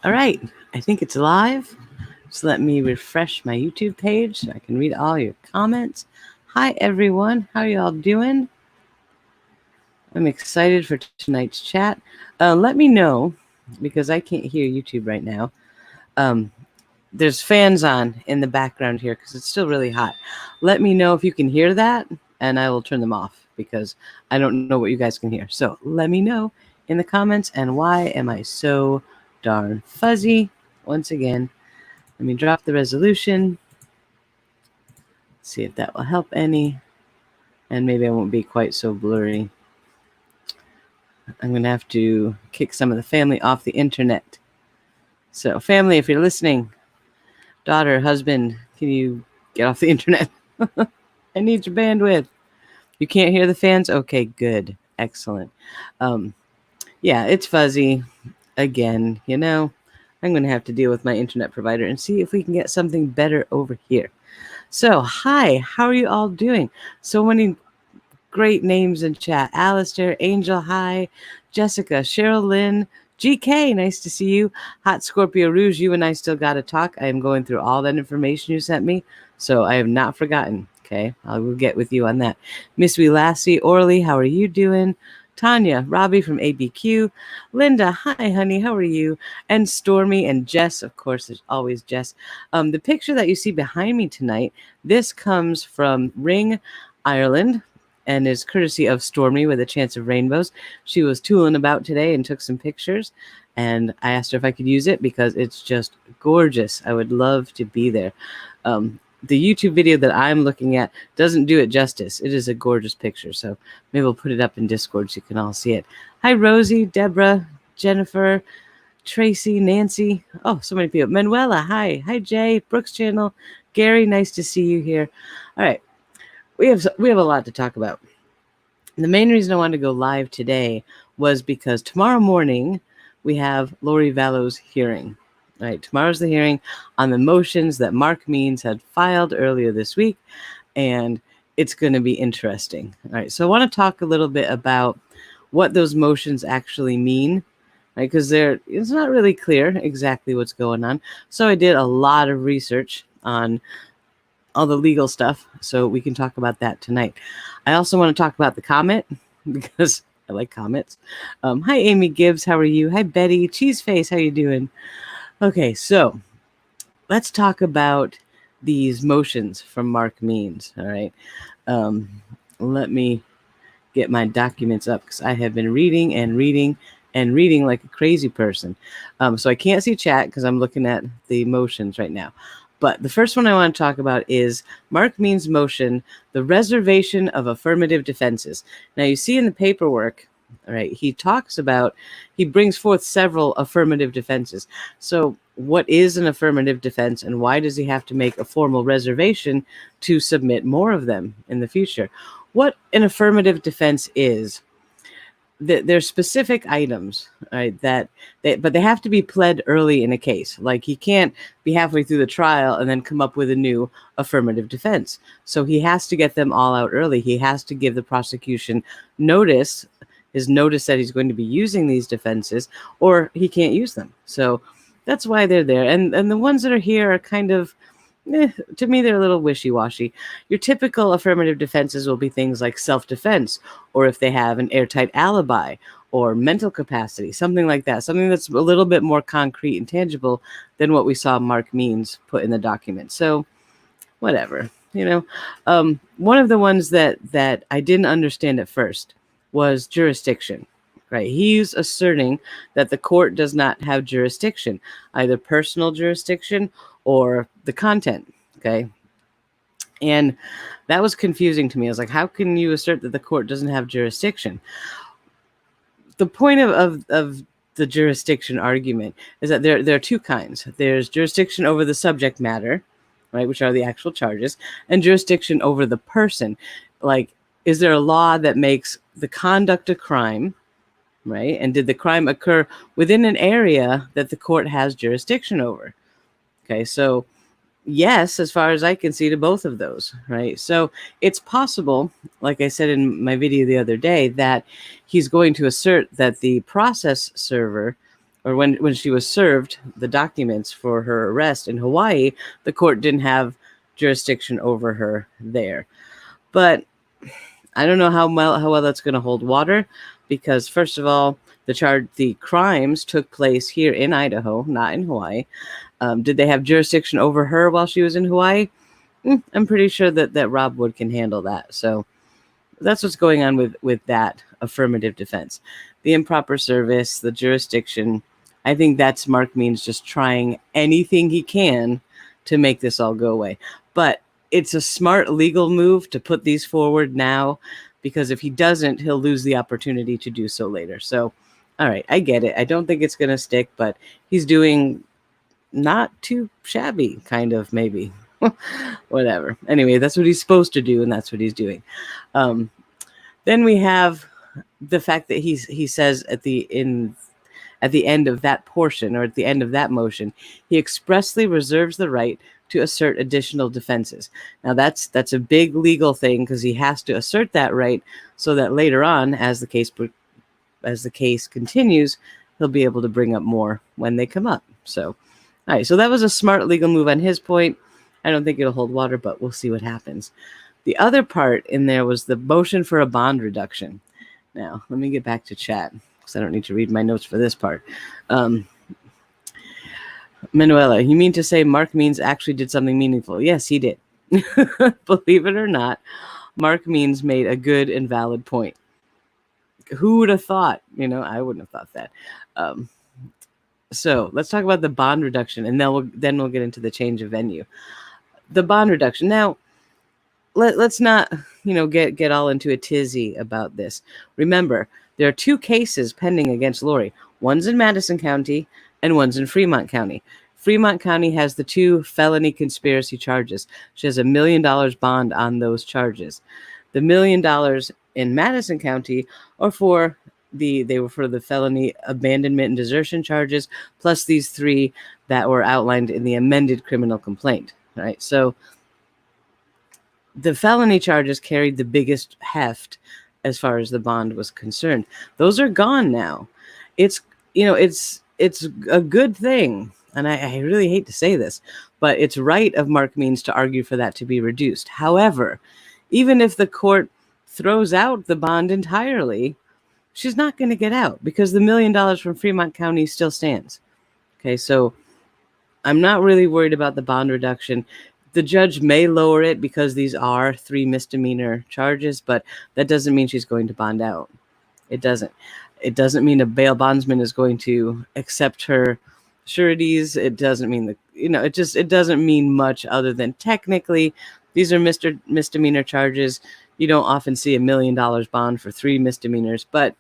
All right, I think it's live. So let me refresh my YouTube page so I can read all your comments. Hi, everyone. How are you all doing? I'm excited for tonight's chat. Let me know, because I can't hear YouTube right now. There's fans on in the background here because it's still really hot. Let me know if you can hear that, and I will turn them off because I don't know what you guys can hear. So let me know in the comments. And why am I so darn fuzzy? Once again, let me drop the resolution. See if that will help any. And maybe I won't be quite so blurry. I'm going to have to kick some of the family off the internet. So family, if you're listening, daughter, husband, can you get off the internet? I need your bandwidth. You can't hear the fans? Okay, good. Excellent. Yeah, it's fuzzy. Again, I'm going to have to deal with my internet provider and see if we can get something better over here. So, hi, how are you all doing? So many great names in chat. Alistair, Angel, hi. Jessica, Cheryl Lynn, GK, nice to see you. Hot Scorpio Rouge, you and I still got to talk. I am going through all that information you sent me, so I have not forgotten. Okay, I will get with you on that. Miss Wee Lassie, Orly, how are you doing? Tanya, Robbie from ABQ, Linda, hi honey, how are you? And Stormy and Jess, of course, there's always Jess. The picture that you see behind me tonight, this comes from Ring, Ireland, and is courtesy of Stormy with a Chance of Rainbows. She was tooling about today and took some pictures, and I asked her if I could use it because it's just gorgeous. I would love to be there. The YouTube video that I'm looking at doesn't do it justice. It is a gorgeous picture, so maybe we'll put it up in Discord so you can all see it. Hi, Rosie, Deborah, Jennifer, Tracy, Nancy. Oh, so many people. Manuela, hi. Hi, Jay, Brooks Channel, Gary, nice to see you here. All right. We have a lot to talk about. The main reason I wanted to go live today was because tomorrow morning we have Lori Vallow's hearing. All right, tomorrow's the hearing on the motions that Mark Means had filed earlier this week, and it's going to be interesting. All right, so I want to talk a little bit about what those motions actually mean, right? Because it's not really clear exactly what's going on. So I did a lot of research on all the legal stuff, so we can talk about that tonight. I also want to talk about the comet because I like comets. Hi, Amy Gibbs. How are you? Hi, Betty. Cheeseface. How you doing? Okay, so let's talk about these motions from Mark Means. All right. Let me get my documents up because I have been reading and reading and reading like a crazy person. So I can't see chat because I'm looking at the motions right now. But the first one I want to talk about is Mark Means' motion, the reservation of affirmative defenses. Now, you see in the paperwork, all right, he brings forth several affirmative defenses. So what is an affirmative defense, and why does he have to make a formal reservation to submit more of them in the future? What an affirmative defense is, there's specific items, right, but they have to be pled early in a case. Like, he can't be halfway through the trial and then come up with a new affirmative defense. So he has to get them all out early. He has to give the prosecution notice that he's going to be using these defenses, or he can't use them. So that's why they're there. And the ones that are here are kind of, to me, they're a little wishy-washy. Your typical affirmative defenses will be things like self-defense, or if they have an airtight alibi, or mental capacity, something like that, something that's a little bit more concrete and tangible than what we saw Mark Means put in the document. So whatever, one of the ones that I didn't understand at first was jurisdiction. Right. He's asserting that the court does not have jurisdiction, either personal jurisdiction or the content. Okay. And that was confusing to me. I was like, how can you assert that the court doesn't have jurisdiction? The point of the jurisdiction argument is that there are two kinds. There's jurisdiction over the subject matter, right, which are the actual charges, and jurisdiction over the person. Like, is there a law that makes the conduct a crime? Right? And did the crime occur within an area that the court has jurisdiction over? Okay, so yes, as far as I can see, to both of those, right? So it's possible, like I said in my video the other day, that he's going to assert that the process server or when she was served the documents for her arrest in Hawaii, the court didn't have jurisdiction over her there. But I don't know how well that's going to hold water, because first of all, the crimes took place here in Idaho, not in Hawaii. Did they have jurisdiction over her while she was in Hawaii? I'm pretty sure that Rob Wood can handle that. So that's what's going on with that affirmative defense. The improper service, the jurisdiction, I think that's Mark Means just trying anything he can to make this all go away. But it's a smart legal move to put these forward now, because if he doesn't, he'll lose the opportunity to do so later. So, all right, I get it. I don't think it's going to stick, but he's doing not too shabby, kind of, maybe. Whatever. Anyway, that's what he's supposed to do, and that's what he's doing. Then we have the fact that he says at the end of that portion, or at the end of that motion, he expressly reserves the right to assert additional defenses. Now that's a big legal thing, because he has to assert that right so that later on, as the case continues, he'll be able to bring up more when they come up. So, all right. So that was a smart legal move on his point. I don't think it'll hold water, but we'll see what happens. The other part in there was the motion for a bond reduction. Now, let me get back to chat, because I don't need to read my notes for this part. Manuela, you mean to say Mark Means actually did something meaningful? Yes, he did. Believe it or not, Mark Means made a good and valid point. Who would have thought? I wouldn't have thought that. So let's talk about the bond reduction, and then we'll get into the change of venue. The bond reduction. Now, let's not, get all into a tizzy about this. Remember, there are two cases pending against Lori. One's in Madison County and one's in Fremont County. Fremont County has the 2 felony conspiracy charges. She has $1 million bond on those charges. The $1 million in Madison County are for the felony abandonment and desertion charges, plus these 3 that were outlined in the amended criminal complaint. Right? So the felony charges carried the biggest heft as far as the bond was concerned. Those are gone now. It's a good thing, and I really hate to say this, but it's right of Mark Means to argue for that to be reduced. However, even if the court throws out the bond entirely, she's not going to get out, because the $1 million from Fremont County still stands. Okay, so I'm not really worried about the bond reduction. The judge may lower it because these are 3 misdemeanor charges, but that doesn't mean she's going to bond out. It doesn't. It doesn't mean a bail bondsman is going to accept her sureties. It doesn't mean it doesn't mean much, other than technically these are misdemeanor charges. You don't often see $1 million bond for 3 misdemeanors, but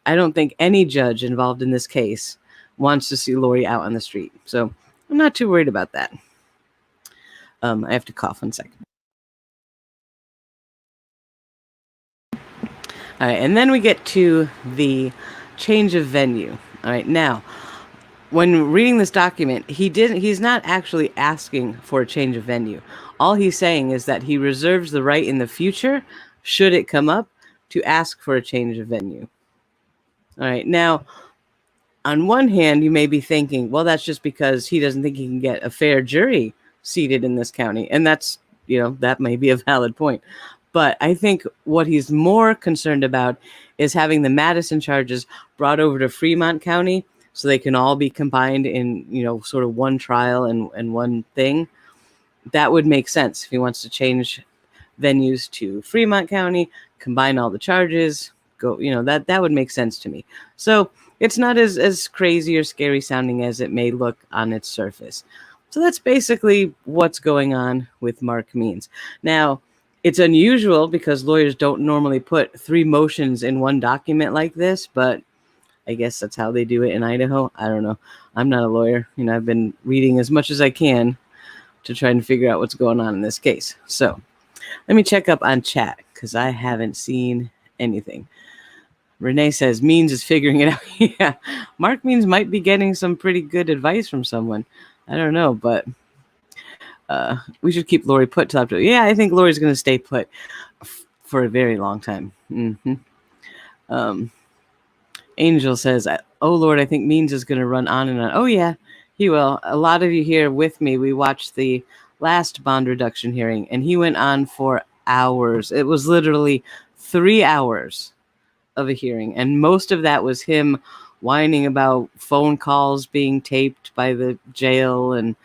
I don't think any judge involved in this case wants to see Lori out on the street. So I'm not too worried about that. I have to cough 1 second. All right, and then we get to the change of venue. All right, now, when reading this document, he's not actually asking for a change of venue. All he's saying is that he reserves the right in the future, should it come up, to ask for a change of venue. All right, now, on one hand, you may be thinking, well, that's just because he doesn't think he can get a fair jury seated in this county. And that's, that may be a valid point. But I think what he's more concerned about is having the Madison charges brought over to Fremont County so they can all be combined in, sort of one trial and one thing. That would make sense if he wants to change venues to Fremont County, combine all the charges, go, that would make sense to me. So it's not as crazy or scary sounding as it may look on its surface. So that's basically what's going on with Mark Means. Now, it's unusual because lawyers don't normally put 3 motions in one document like this, but I guess that's how they do it in Idaho. I don't know. I'm not a lawyer. I've been reading as much as I can to try and figure out what's going on in this case. So let me check up on chat, because I haven't seen anything. Renee says Means is figuring it out. Yeah, Mark Means might be getting some pretty good advice from someone. I don't know, but we should keep Lori put till after. Yeah, I think Lori's going to stay put for a very long time. Mm-hmm. Angel says, Oh, Lord, I think Means is going to run on and on. Oh, yeah, he will. A lot of you here with me, we watched the last bond reduction hearing, and he went on for hours. It was literally 3 hours of a hearing, and most of that was him whining about phone calls being taped by the jail, and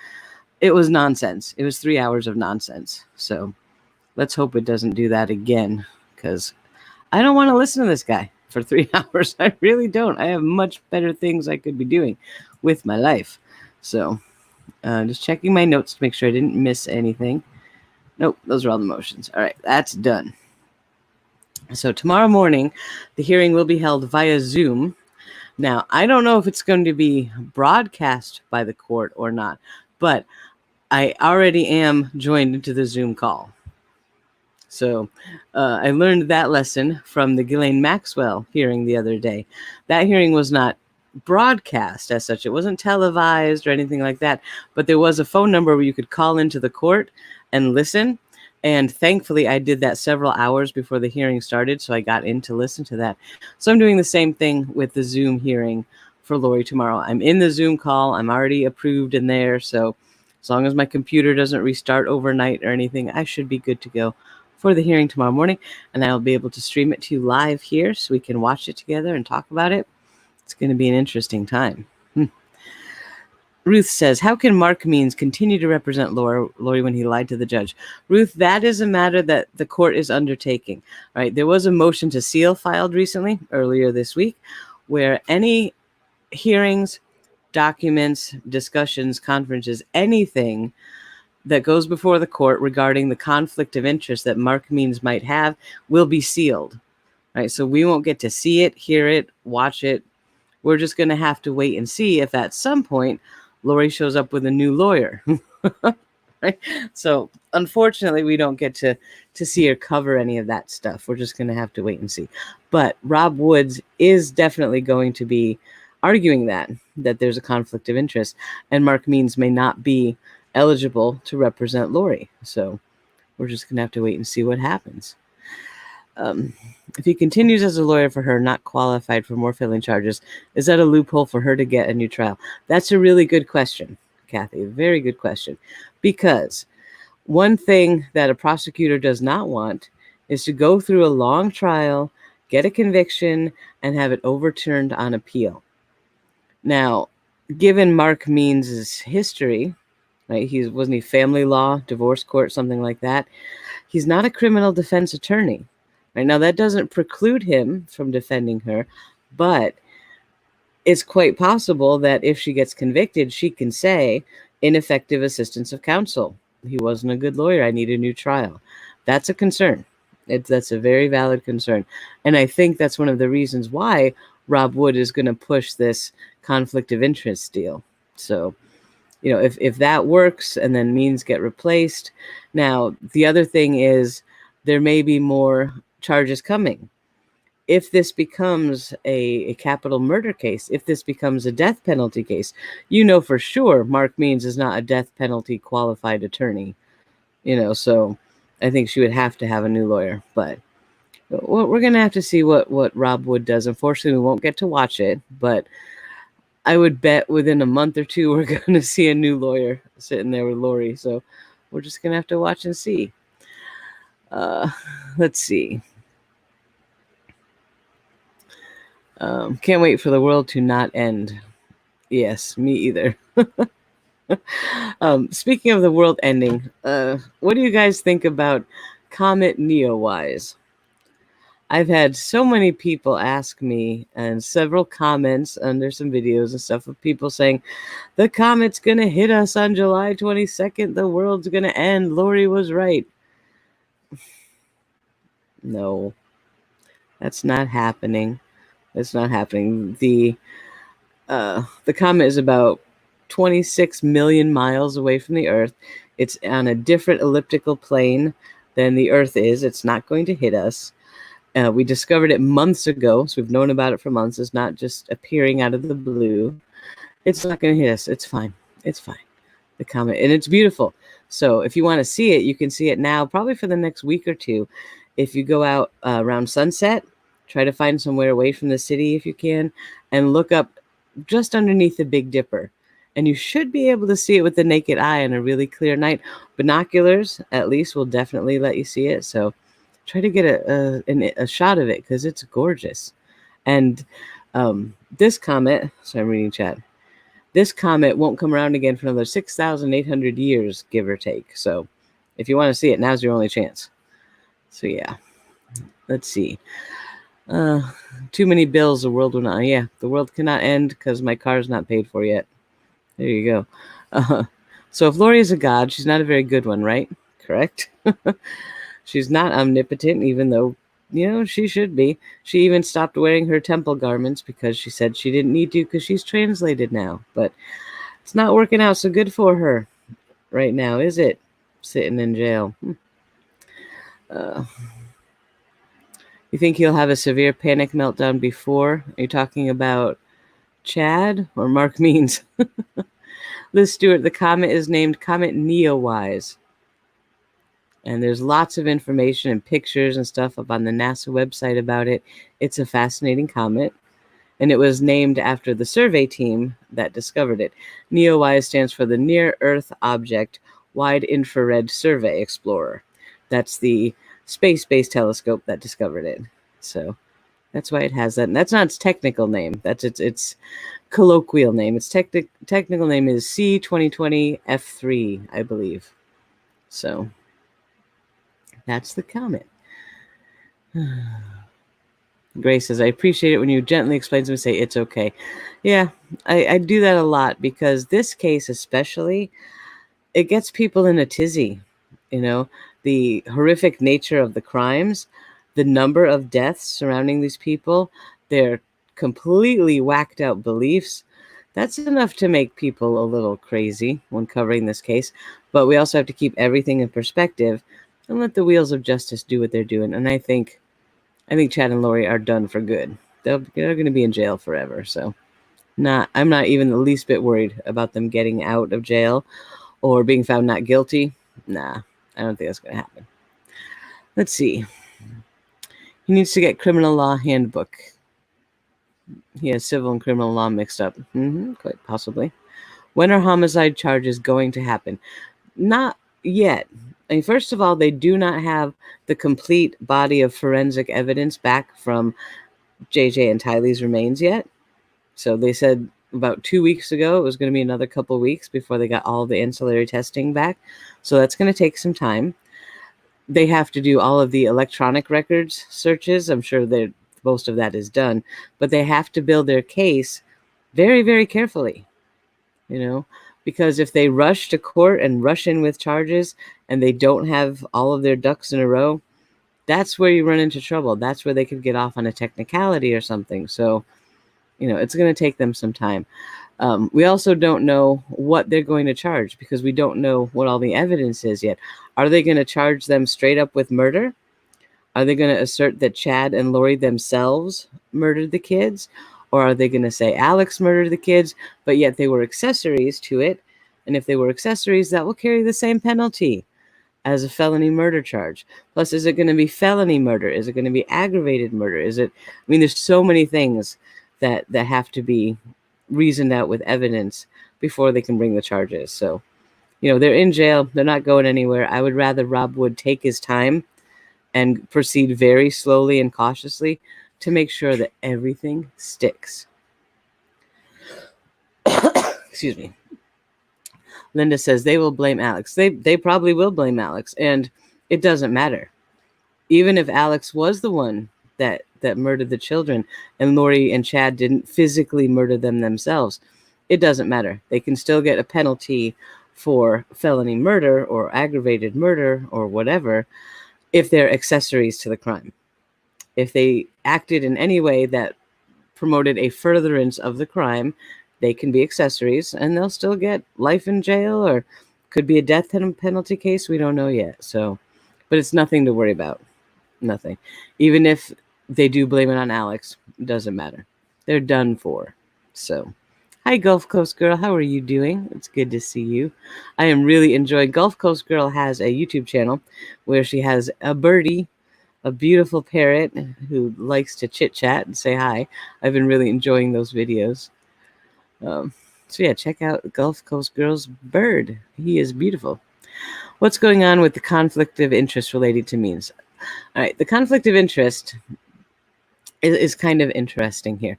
it was nonsense. It was 3 hours of nonsense. So let's hope it doesn't do that again, because I don't want to listen to this guy for 3 hours. I really don't. I have much better things I could be doing with my life. So just checking my notes to make sure I didn't miss anything. Nope, those are all the motions. All right, that's done. So tomorrow morning, the hearing will be held via Zoom. Now, I don't know if it's going to be broadcast by the court or not, but I already am joined into the Zoom call. So I learned that lesson from the Ghislaine Maxwell hearing the other day. That hearing was not broadcast as such. It wasn't televised or anything like that, but there was a phone number where you could call into the court and listen. And thankfully, I did that several hours before the hearing started, so I got in to listen to that. So I'm doing the same thing with the Zoom hearing for Lori tomorrow. I'm in the Zoom call. I'm already approved in there, so as long as my computer doesn't restart overnight or anything, I should be good to go for the hearing tomorrow morning, and I'll be able to stream it to you live here so we can watch it together and talk about it. It's going to be an interesting time. Ruth says, how can Mark Means continue to represent Lori when he lied to the judge? Ruth, that is a matter that the court is undertaking. Right? There was a motion to seal filed recently, earlier this week, where any hearings, documents, discussions, conferences, anything that goes before the court regarding the conflict of interest that Mark Means might have will be sealed. Right? So we won't get to see it, hear it, watch it. We're just going to have to wait and see if at some point Lori shows up with a new lawyer. Right? So unfortunately, we don't get to see or cover any of that stuff. We're just going to have to wait and see. But Rob Woods is definitely going to be arguing that there's a conflict of interest, and Mark Means may not be eligible to represent Lori. So we're just going to have to wait and see what happens. If he continues as a lawyer for her, not qualified for more felony charges, is that a loophole for her to get a new trial? That's a really good question, Kathy. Very good question. Because one thing that a prosecutor does not want is to go through a long trial, get a conviction, and have it overturned on appeal. Now, given Mark Means' history, right? Wasn't he family law, divorce court, something like that? He's not a criminal defense attorney. Right? Now, that doesn't preclude him from defending her, but it's quite possible that if she gets convicted, she can say ineffective assistance of counsel. He wasn't a good lawyer. I need a new trial. That's a concern. That's a very valid concern. And I think that's one of the reasons why Rob Wood is going to push this conflict of interest deal. So, you know, if that works and then Means get replaced. Now, the other thing is there may be more charges coming. If this becomes a capital murder case, if this becomes a death penalty case, you know for sure Mark Means is not a death penalty qualified attorney. You know, so I think she would have to have a new lawyer. But we're going to have to see what Rob Wood does. Unfortunately, we won't get to watch it, but I would bet within a month or two we're going to see a new lawyer sitting there with Lori. So we're just going to have to watch and see. Let's see. Can't wait for the world to not end. Yes, me either. Speaking of the world ending, what do you guys think about Comet Neowise? I've had so many people ask me, and several comments under some videos and stuff of people saying, the comet's going to hit us on July 22nd. The world's going to end. Lori was right. No, that's not happening. It's not happening. The comet is about 26 million miles away from the Earth. It's on a different elliptical plane than the Earth is. It's not going to hit us. We discovered it months ago, so we've known about it for months. It's not just appearing out of the blue. It's not going to hit us. It's fine. It's fine. The comet, and it's beautiful. So if you want to see it, you can see it now, probably for the next week or two. If you go out around sunset, try to find somewhere away from the city if you can, and look up just underneath the Big Dipper. And you should be able to see it with the naked eye on a really clear night. Binoculars, at least, will definitely let you see it. So try to get a shot of it because it's gorgeous. And this comet, so I'm reading chat, this comet won't come around again for another 6,800 years, give or take. So if you want to see it, now's your only chance. So yeah, let's see. Too many bills, the world will not. Yeah, the world cannot end because my car's not paid for yet. There you go. So if Lori is a god, she's not a very good one, right? Correct? She's not omnipotent, even though, she should be. She even stopped wearing her temple garments because she said she didn't need to because she's translated now. But it's not working out so good for her right now, is it? Sitting in jail. You think he'll have a severe panic meltdown before? Are you talking about Chad or Mark Means? Liz Stewart, the comet is named Comet Neowise. And there's lots of information and pictures and stuff up on the NASA website about it. It's a fascinating comet. And it was named after the survey team that discovered it. Neowise stands for the Near Earth Object Wide Infrared Survey Explorer. That's the space-based telescope that discovered it. So that's why it has that. And that's not its technical name. That's its colloquial name. Its technical name is C2020 F3, I believe. So that's the comet. Grace says, I appreciate it when you gently explain to me, say it's okay. Yeah, I do that a lot because this case especially, it gets people in a tizzy. The horrific nature of the crimes, the number of deaths surrounding these people, their completely whacked out beliefs. That's enough to make people a little crazy when covering this case. But we also have to keep everything in perspective and let the wheels of justice do what they're doing. And I think Chad and Lori are done for good. They're going to be in jail forever. So I'm not even the least bit worried about them getting out of jail or being found not guilty. Nah, I don't think that's going to happen. Let's see. He needs to get criminal law handbook. He has civil and criminal law mixed up. Quite possibly. When are homicide charges going to happen? Not yet. First of all, they do not have the complete body of forensic evidence back from JJ and Tylee's remains yet. So they said about 2 weeks ago it was going to be another couple weeks before they got all the ancillary testing back. So that's going to take some time. They have to do all of the electronic records searches. I'm sure that most of that is done, but they have to build their case very, very carefully, because if they rush to court and rush in with charges and they don't have all of their ducks in a row, that's where you run into trouble. That's where they could get off on a technicality or something. So, it's going to take them some time. We also don't know what they're going to charge because we don't know what all the evidence is yet. Are they going to charge them straight up with murder? Are they going to assert that Chad and Lori themselves murdered the kids? Or are they going to say Alex murdered the kids, but yet they were accessories to it? And if they were accessories, that will carry the same penalty as a felony murder charge. Plus, is it going to be felony murder? Is it going to be aggravated murder? There's so many things that have to be reasoned out with evidence before they can bring the charges. So, they're in jail. They're not going anywhere. I would rather Rob Wood take his time and proceed very slowly and cautiously to make sure that everything sticks. Excuse me. Linda says they will blame Alex. They probably will blame Alex, and it doesn't matter. Even if Alex was the one that murdered the children and Lori and Chad didn't physically murder them themselves, it doesn't matter. They can still get a penalty for felony murder or aggravated murder or whatever if they're accessories to the crime. If they acted in any way that promoted a furtherance of the crime, they can be accessories and they'll still get life in jail or could be a death penalty case. We don't know yet. So, but it's nothing to worry about. Nothing. Even if they do blame it on Alex, it doesn't matter. They're done for. So, hi, Gulf Coast Girl. How are you doing? It's good to see you. I am really enjoying. Gulf Coast Girl has a YouTube channel where she has a birdie, a beautiful parrot who likes to chit chat and say hi. I've been really enjoying those videos. So yeah, check out Gulf Coast Girls Bird. He is beautiful. What's going on with the conflict of interest related to means? All right, the conflict of interest is kind of interesting here.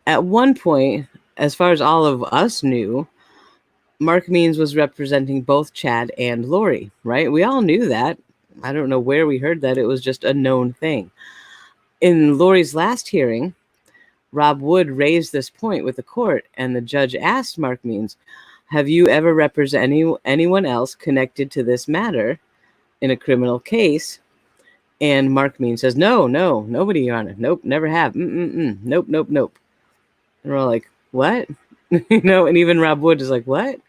At one point, as far as all of us knew, Mark Means was representing both Chad and Lori, right? We all knew that. I don't know where we heard that. It was just a known thing. In Lori's last hearing, Rob Wood raised this point with the court, and the judge asked Mark Means, have you ever represented anyone else connected to this matter in a criminal case? And Mark Means says, no, nobody, Your Honor. Nope, never have. Nope. And we're all like, what? And even Rob Wood is like, what?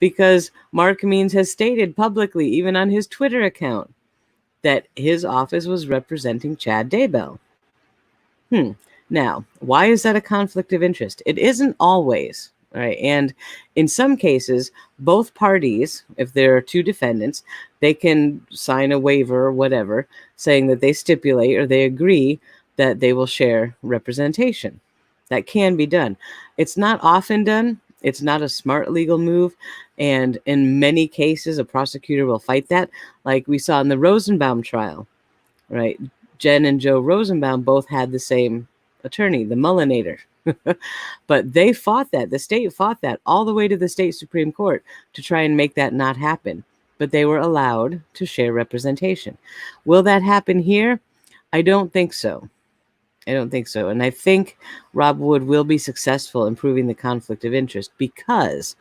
Because Mark Means has stated publicly, even on his Twitter account, that his office was representing Chad Daybell. Now, why is that a conflict of interest? It isn't always, right? And in some cases, both parties, if there are two defendants, they can sign a waiver or whatever, saying that they stipulate or they agree that they will share representation. That can be done. It's not often done. It's not a smart legal move. And in many cases, a prosecutor will fight that, like we saw in the Rosenbaum trial, right? Jen and Joe Rosenbaum both had the same attorney, the Mullinator. But they fought that. The state fought that all the way to the state Supreme Court to try and make that not happen. But they were allowed to share representation. Will that happen here? I don't think so. And I think Rob Wood will be successful in proving the conflict of interest because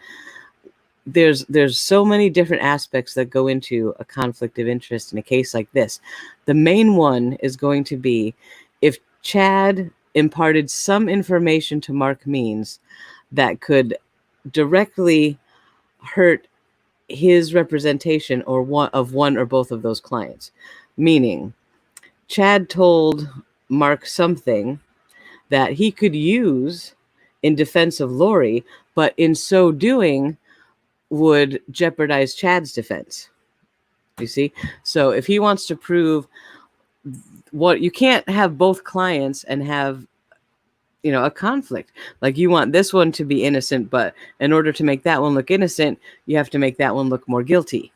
there's so many different aspects that go into a conflict of interest in a case like this. The main one is going to be if Chad imparted some information to Mark Means that could directly hurt his representation or one or both of those clients. Meaning, Chad told Mark something that he could use in defense of Lori, but in so doing would jeopardize Chad's defense. You see? So if he wants to prove what, you can't have both clients and have, a conflict. Like you want this one to be innocent, but in order to make that one look innocent, you have to make that one look more guilty.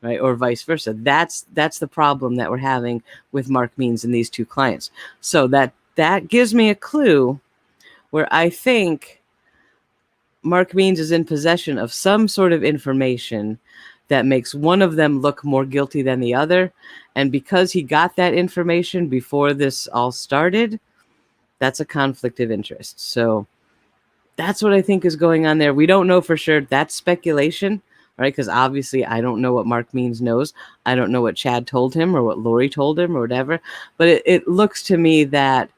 Right? Or vice versa. That's the problem that we're having with Mark Means and these two clients. So that gives me a clue where I think Mark Means is in possession of some sort of information that makes one of them look more guilty than the other. And because he got that information before this all started, that's a conflict of interest. So that's what I think is going on there. We don't know for sure. That's speculation, right? Because obviously I don't know what Mark Means knows. I don't know what Chad told him or what Lori told him or whatever. But it looks to me that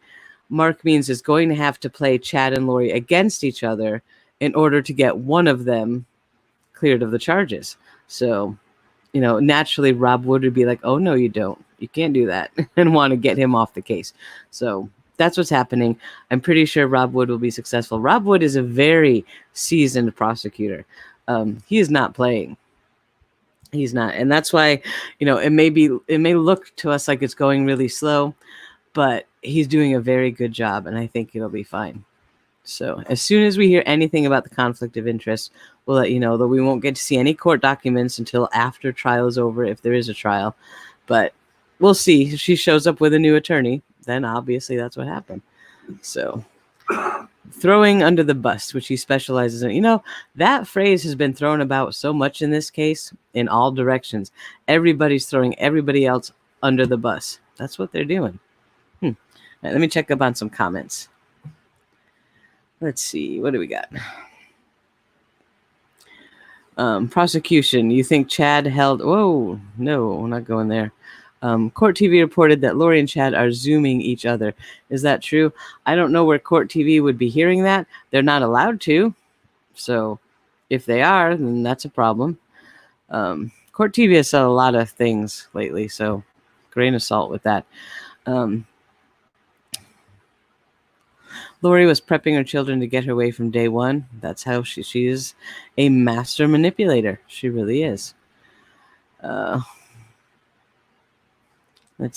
Mark Means is going to have to play Chad and Lori against each other in order to get one of them cleared of the charges. So, naturally Rob Wood would be like, oh, no, you don't. You can't do that, and want to get him off the case. So that's what's happening. I'm pretty sure Rob Wood will be successful. Rob Wood is a very seasoned prosecutor. He is not playing. He's not. And that's why, it may look to us like it's going really slow, but he's doing a very good job, and I think it'll be fine. So as soon as we hear anything about the conflict of interest, we'll let you know, though we won't get to see any court documents until after trial is over, if there is a trial. But we'll see. If she shows up with a new attorney, then obviously that's what happened. So throwing under the bus, which he specializes in. That phrase has been thrown about so much in this case in all directions. Everybody's throwing everybody else under the bus. That's what they're doing. All right, let me check up on some comments. Let's see. What do we got? Prosecution. You think Chad held... Whoa. No, we're not going there. Court TV reported that Lori and Chad are Zooming each other. Is that true? I don't know where Court TV would be hearing that. They're not allowed to. So if they are, then that's a problem. Court TV has said a lot of things lately, so grain of salt with that. Lori was prepping her children to get her way from day one. That's how she is a master manipulator. She really is. Let's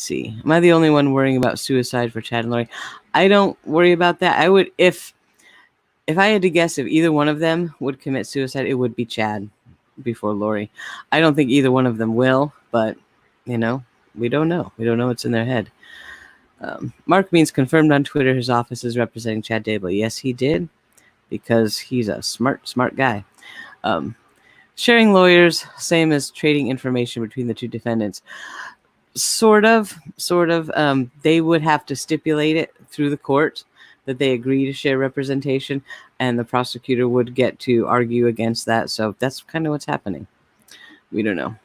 see. Am I the only one worrying about suicide for Chad and Lori? I don't worry about that. I would, if if I had to guess if either one of them would commit suicide, it would be Chad before Lori. I don't think either one of them will, but, we don't know. We don't know what's in their head. Mark Means confirmed on Twitter his office is representing Chad Daybell. Yes, he did, because he's a smart guy. Sharing lawyers, same as trading information between the two defendants. Sort of. They would have to stipulate it through the court that they agree to share representation, and the prosecutor would get to argue against that. So that's kind of what's happening. We don't know.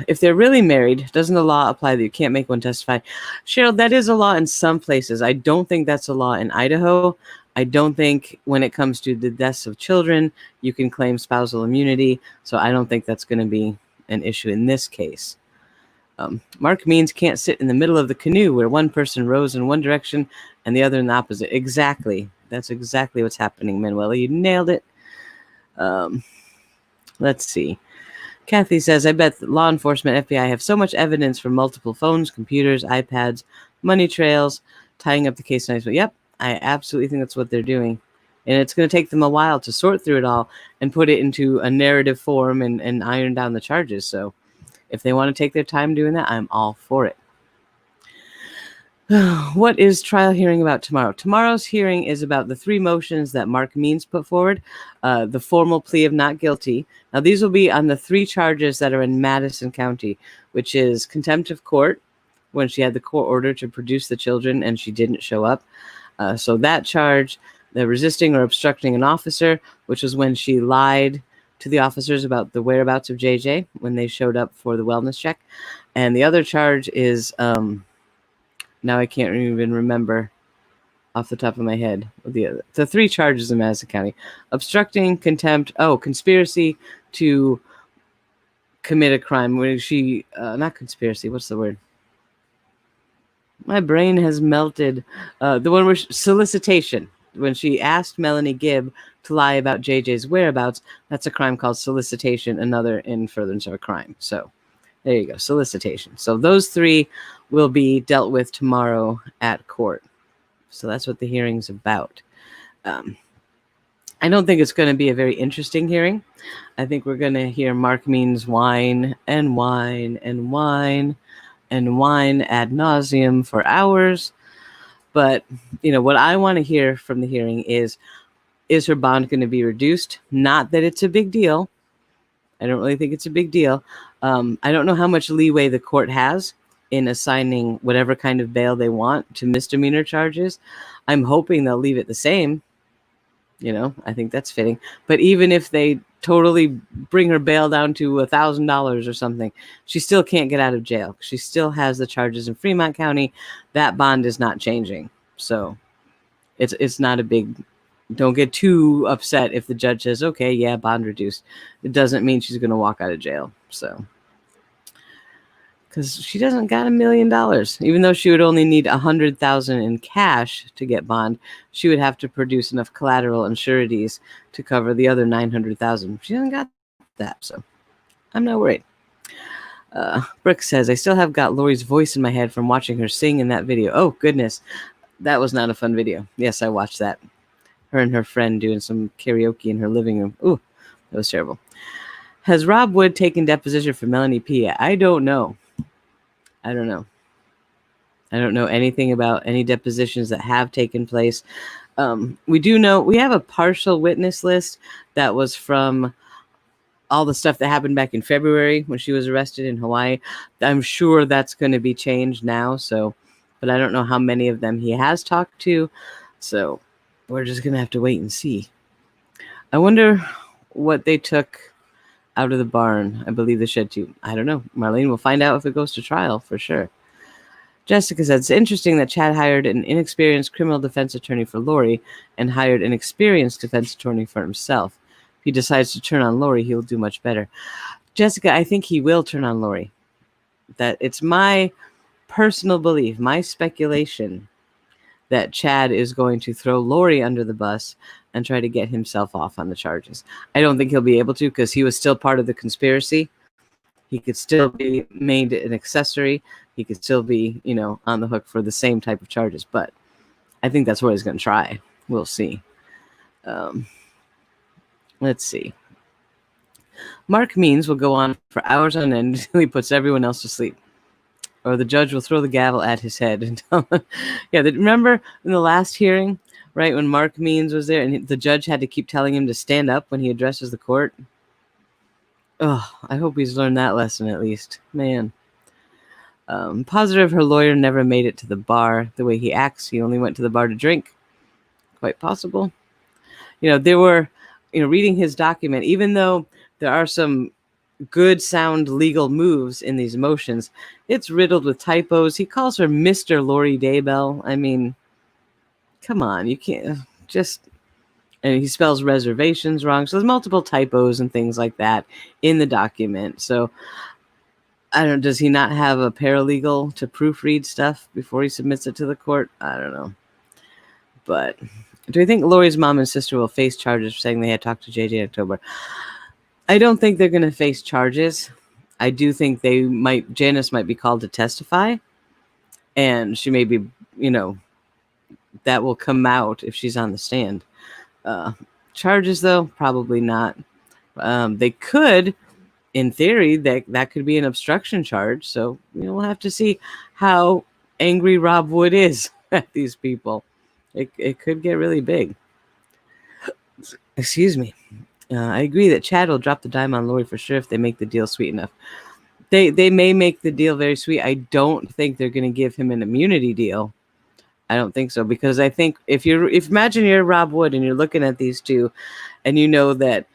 If they're really married, doesn't the law apply that you can't make one testify? Cheryl, that is a law in some places. I don't think that's a law in Idaho. I don't think when it comes to the deaths of children, you can claim spousal immunity. So I don't think that's going to be an issue in this case. Mark Means can't sit in the middle of the canoe where one person rows in one direction and the other in the opposite. Exactly. That's exactly what's happening, Manuela. You nailed it. Let's see. Kathy says, I bet law enforcement, FBI have so much evidence from multiple phones, computers, iPads, money trails, tying up the case nicely. Yep, I absolutely think that's what they're doing. And it's going to take them a while to sort through it all and put it into a narrative form and iron down the charges. So if they want to take their time doing that, I'm all for it. What is trial hearing about tomorrow? Tomorrow's hearing is about the 3 motions that Mark Means put forward, the formal plea of not guilty. Now, these will be on the 3 charges that are in Madison County, which is contempt of court, when she had the court order to produce the children and she didn't show up. So that charge, the resisting or obstructing an officer, which was when she lied to the officers about the whereabouts of JJ when they showed up for the wellness check. And the other charge is... now I can't even remember off the top of my head. The 3 charges in Madison County. Obstructing, contempt, conspiracy to commit a crime. When she, not conspiracy, what's the word? My brain has melted. The one where solicitation. When she asked Melanie Gibb to lie about JJ's whereabouts, that's a crime called solicitation, another in furtherance of a crime. So there you go, solicitation. So those 3 will be dealt with tomorrow at court. So that's what the hearing's about. I don't think it's going to be a very interesting hearing. I think we're going to hear Mark Means whine and whine and whine and whine ad nauseum for hours. But, what I want to hear from the hearing is her bond going to be reduced? Not that it's a big deal. I don't really think it's a big deal. I don't know how much leeway the court has in assigning whatever kind of bail they want to misdemeanor charges. I'm hoping they'll leave it the same. I think that's fitting. But even if they totally bring her bail down to $1,000 or something, she still can't get out of jail. She still has the charges in Fremont County. That bond is not changing. So it's not a big... Don't get too upset if the judge says, okay, yeah, bond reduced. It doesn't mean she's going to walk out of jail. So, because she doesn't got $1 million. Even though she would only need $100,000 in cash to get bond, she would have to produce enough collateral and sureties to cover the other $900,000. She hasn't got that, so I'm not worried. Brooke says, I still have got Lori's voice in my head from watching her sing in that video. Oh, goodness. That was not a fun video. Yes, I watched that. Her and her friend doing some karaoke in her living room. Ooh, that was terrible. Has Rob Wood taken deposition for Melanie P? I don't know. I don't know anything about any depositions that have taken place. We do know we have a partial witness list that was from all the stuff that happened back in February when she was arrested in Hawaii. I'm sure that's going to be changed now. So, but I don't know how many of them he has talked to. So we're just going to have to wait and see. I wonder what they took out of the barn. I believe the shed too. I don't know. Marlene will find out if it goes to trial for sure. Jessica said, it's interesting that Chad hired an inexperienced criminal defense attorney for Lori and hired an experienced defense attorney for himself. If he decides to turn on Lori, he will do much better. Jessica, I think he will turn on Lori. That it's my personal belief, my speculation, that Chad is going to throw Lori under the bus and try to get himself off on the charges. I don't think he'll be able to because he was still part of the conspiracy. He could still be made an accessory. He could still be, on the hook for the same type of charges. But I think that's what he's going to try. We'll see. Let's see. Mark Means will go on for hours on end until he puts everyone else to sleep. Or the judge will throw the gavel at his head. And tell him, yeah, remember in the last hearing, right, when Mark Means was there and the judge had to keep telling him to stand up when he addresses the court? Oh, I hope he's learned that lesson at least. Man. Positive her lawyer never made it to the bar. The way he acts, he only went to the bar to drink. Quite possible. There were, reading his document, even though there are some good sound legal moves in these motions, it's riddled with typos. He calls her Mr. Lori Daybell. I mean, come on, you can't and he spells reservations wrong. So there's multiple typos and things like that in the document. So I don't know, does he not have a paralegal to proofread stuff before he submits it to the court? I don't know. But do you think Lori's mom and sister will face charges for saying they had talked to JJ in October? I don't think they're going to face charges. I do think Janice might be called to testify, and she may be, that will come out if she's on the stand. Charges, though, probably not. They could, in theory, that could be an obstruction charge. So we'll have to see how angry Rob Wood is at these people. It could get really big. Excuse me. I agree that Chad will drop the dime on Lori for sure if they make the deal sweet enough. They may make the deal very sweet. I don't think they're going to give him an immunity deal. I don't think so, because I think if imagine you're Rob Wood and you're looking at these two, and you know that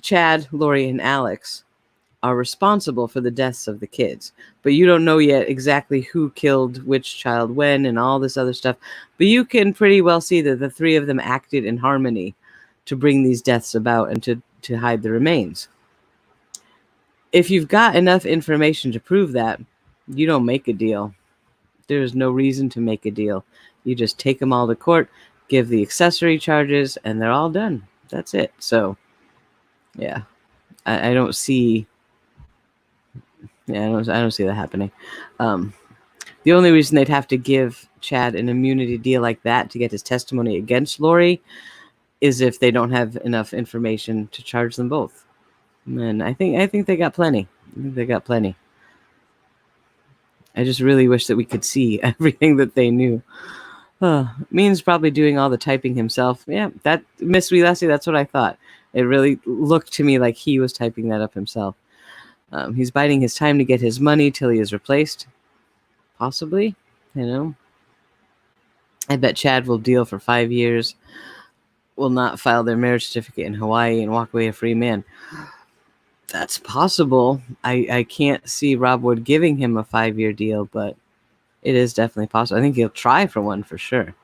Chad, Lori, and Alex are responsible for the deaths of the kids, but you don't know yet exactly who killed which child when and all this other stuff. But you can pretty well see that the three of them acted in harmony to bring these deaths about and to hide the remains. If you've got enough information to prove that, you don't make a deal. There's no reason to make a deal. You just take them all to court, give the accessory charges, and they're all done. That's it. So, yeah, I don't see. Yeah, I don't see that happening. The only reason they'd have to give Chad an immunity deal like that to get his testimony against Lori is if they don't have enough information to charge them both. And I think they got plenty. I just really wish that we could see everything that they knew. Means probably doing all the typing himself. Yeah, that Miss Wee Leslie, that's what I thought. It really looked to me like he was typing that up himself. He's biding his time to get his money till he is replaced. Possibly, I bet Chad will deal for 5 years, will not file their marriage certificate in Hawaii, and walk away a free man. That's possible. I can't see Rob Wood giving him a 5-year deal, but it is definitely possible. I think he'll try for one for sure.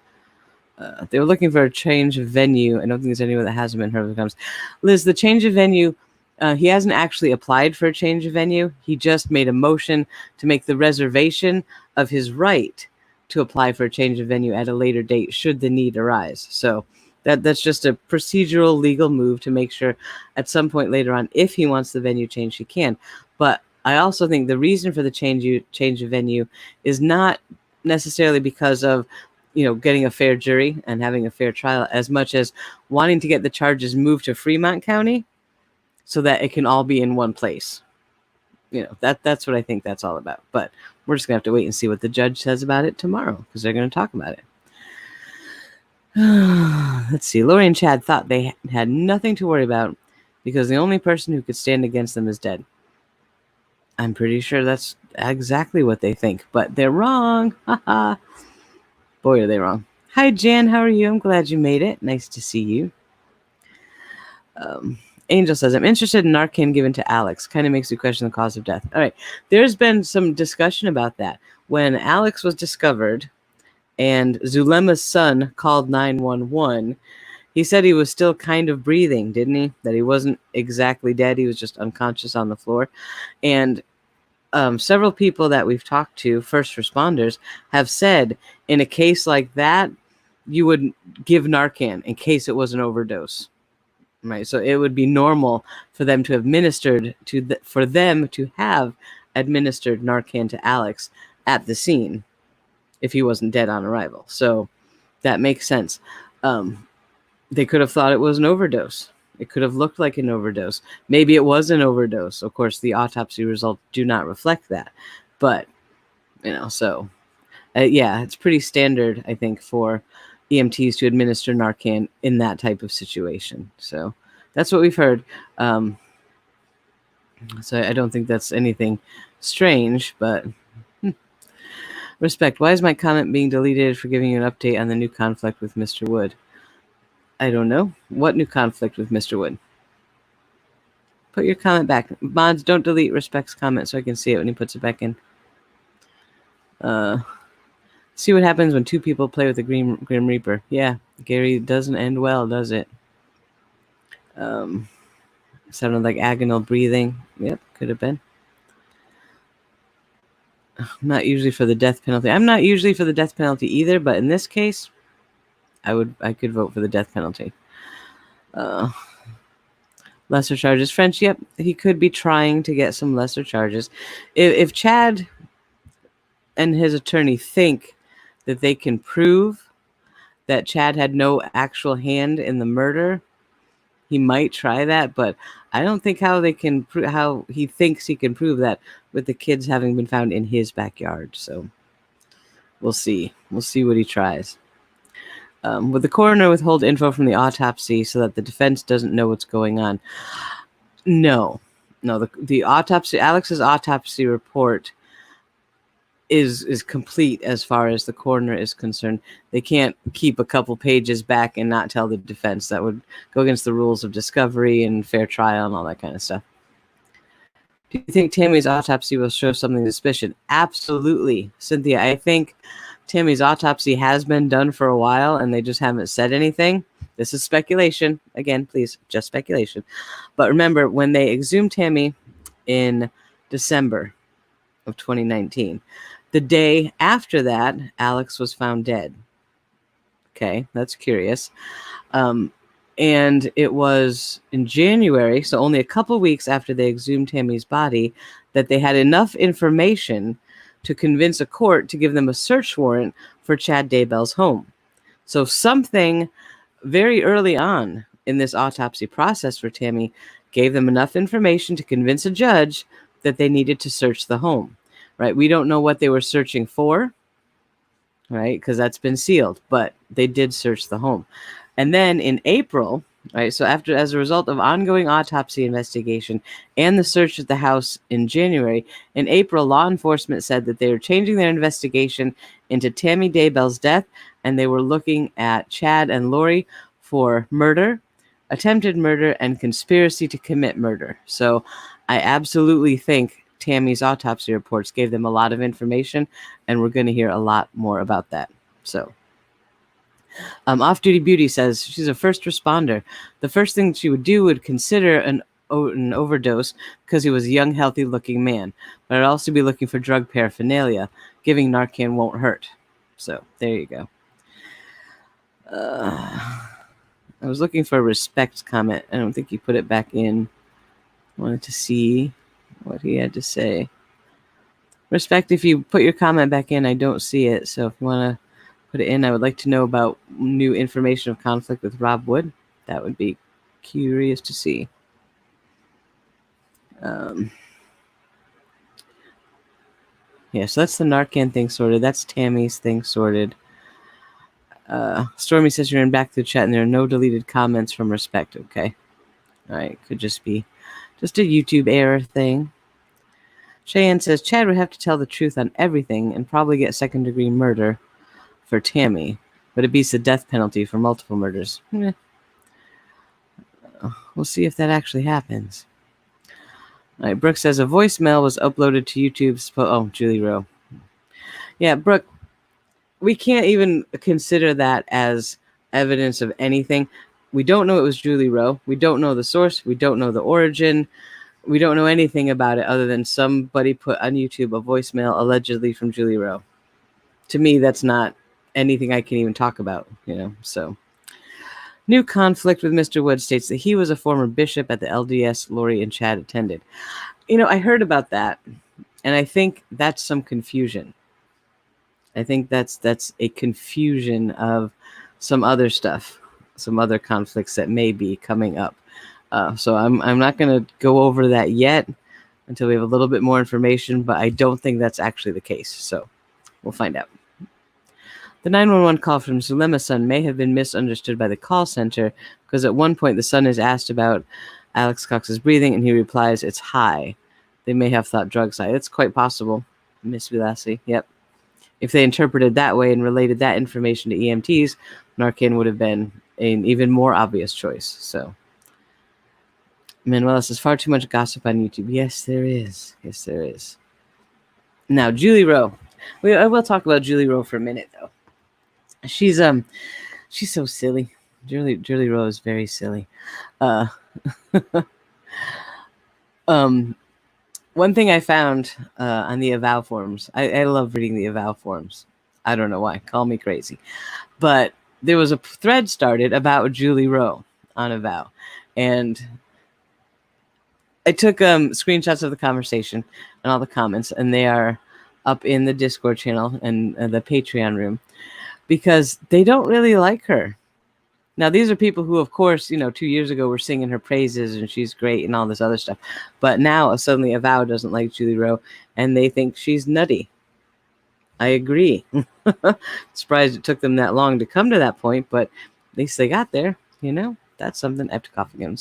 They were looking for a change of venue. I don't think there's anyone that hasn't been heard of it. Liz, the change of venue, he hasn't actually applied for a change of venue. He just made a motion to make the reservation of his right to apply for a change of venue at a later date should the need arise. So that's just a procedural legal move to make sure at some point later on, if he wants the venue changed, he can. But I also think the reason for the change of venue is not necessarily because of getting a fair jury and having a fair trial, as much as wanting to get the charges moved to Fremont County so that it can all be in one place. That's what I think that's all about. But we're just gonna have to wait and see what the judge says about it tomorrow, because they're going to talk about it. Let's see. Lori and Chad thought they had nothing to worry about because the only person who could stand against them is dead. I'm pretty sure that's exactly what they think, but they're wrong. Haha. Boy, are they wrong. Hi, Jan. How are you? I'm glad you made it. Nice to see you. Angel says, I'm interested in Narcan given to Alex. Kind of makes you question the cause of death. All right. There's been some discussion about that. When Alex was discovered and Zulema's son called 911, he said he was still kind of breathing, didn't he? That he wasn't exactly dead. He was just unconscious on the floor. And several people that we've talked to, first responders, have said in a case like that, you would give Narcan in case it was an overdose. Right, so it would be normal for them to have administered for them to have administered Narcan to Alex at the scene if he wasn't dead on arrival. So that makes sense. they could have thought it was an overdose. It could have looked like an overdose. Maybe it was an overdose. Of course, the autopsy results do not reflect that. But, so, yeah, it's pretty standard, I think, for EMTs to administer Narcan in that type of situation. So that's what we've heard. So I don't think that's anything strange, but respect. Why is my comment being deleted for giving you an update on the new conflict with Mr. Wood? I don't know. What new conflict with Mr. Wood? Put your comment back. Mods, don't delete Respect's comment so I can see it when he puts it back in. See what happens when two people play with the Grim Reaper. Yeah, Gary, doesn't end well, does it? Sounded like agonal breathing. Yep, could have been. I'm not usually for the death penalty. I'm not usually for the death penalty either, but in this case, I could vote for the death penalty. Lesser charges. French, yep, he could be trying to get some lesser charges. If Chad and his attorney think that they can prove that Chad had no actual hand in the murder, he might try that, but I don't think how he thinks he can prove that with the kids having been found in his backyard. So we'll see. We'll see what he tries. Would the coroner withhold info from the autopsy so that the defense doesn't know what's going on? No. The autopsy, Alex's autopsy report is complete as far as the coroner is concerned. They can't keep a couple pages back and not tell the defense. That would go against the rules of discovery and fair trial and all that kind of stuff. Do you think Tammy's autopsy will show something suspicious? Absolutely, Cynthia. I think Tammy's autopsy has been done for a while and they just haven't said anything. This is speculation. Again, please, just speculation. But remember, when they exhumed Tammy in December of 2019, the day after that, Alex was found dead. Okay, that's curious. And it was in January, so only a couple weeks after they exhumed Tammy's body, that they had enough information to convince a court to give them a search warrant for Chad Daybell's home. So something very early on in this autopsy process for Tammy gave them enough information to convince a judge that they needed to search the home. Right? We don't know what they were searching for, right? Because that's been sealed, but they did search the home. And then in April, right? So as a result of ongoing autopsy investigation and the search of the house in January, in April, law enforcement said that they were changing their investigation into Tammy Daybell's death, and they were looking at Chad and Lori for murder, attempted murder, and conspiracy to commit murder. So I absolutely think Tammy's autopsy reports gave them a lot of information, and we're going to hear a lot more about that. So, Off-Duty Beauty says she's a first responder. The first thing she would do would consider an overdose because he was a young, healthy-looking man, but I'd also be looking for drug paraphernalia. Giving Narcan won't hurt. So, there you go. I was looking for a respect comment. I don't think he put it back in. I wanted to see what he had to say. Respect, if you put your comment back in, I don't see it. So if you want to put it in, I would like to know about new information of conflict with Rob Wood. That would be curious to see. Yeah, so that's the Narcan thing sorted. That's Tammy's thing sorted. Stormy says you're in back to the chat and there are no deleted comments from Respect. Okay. All right. Could just be just a YouTube error thing. Cheyenne says Chad would have to tell the truth on everything and probably get second-degree murder for Tammy, but it beats the death penalty for multiple murders. We'll see if that actually happens. All right, Brooke says a voicemail was uploaded to YouTube. Julie Rowe. Yeah, Brooke, we can't even consider that as evidence of anything. We don't know it was Julie Rowe. We don't know the source. We don't know the origin. We don't know anything about it other than somebody put on YouTube a voicemail allegedly from Julie Rowe. To me, that's not anything I can even talk about, so. New conflict with Mr. Wood states that he was a former bishop at the LDS Lori and Chad attended. I heard about that, and I think that's some confusion. I think that's a confusion of some other stuff. some other conflicts that may be coming up. So I'm not going to go over that yet until we have a little bit more information, but I don't think that's actually the case. So we'll find out. The 911 call from Zulema's son may have been misunderstood by the call center because at one point the son is asked about Alex Cox's breathing and he replies, "It's high." They may have thought drugs high. It's quite possible, Miss Vilassi. Yep. If they interpreted that way and related that information to EMTs, Narcan would have been an even more obvious choice. So, Manuela says, far too much gossip on YouTube. Yes, there is. Yes, there is. Now, Julie Rowe. I will talk about Julie Rowe for a minute, though. She's so silly. Julie Rowe is very silly. One thing I found on the Avow forums, I love reading the Avow forums. I don't know why. Call me crazy. But there was a thread started about Julie Rowe on Avow. And I took screenshots of the conversation and all the comments, and they are up in the Discord channel and the Patreon room because they don't really like her. Now, these are people who, of course, 2 years ago were singing her praises and she's great and all this other stuff. But now suddenly Avow doesn't like Julie Rowe and they think she's nutty. I agree. Surprised it took them that long to come to that point, but at least they got there. That's something. I have to cough again.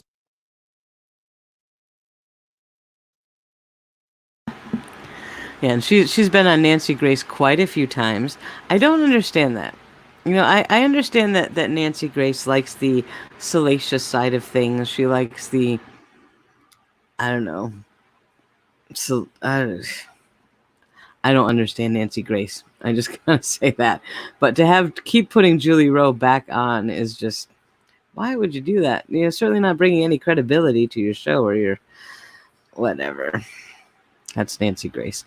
Yeah, and she's been on Nancy Grace quite a few times. I don't understand that. I understand that Nancy Grace likes the salacious side of things. She likes the, I don't know. So I don't understand Nancy Grace. I just gotta say that. But to keep putting Julie Rowe back on is just, why would you do that? Certainly not bringing any credibility to your show or your whatever. That's Nancy Grace.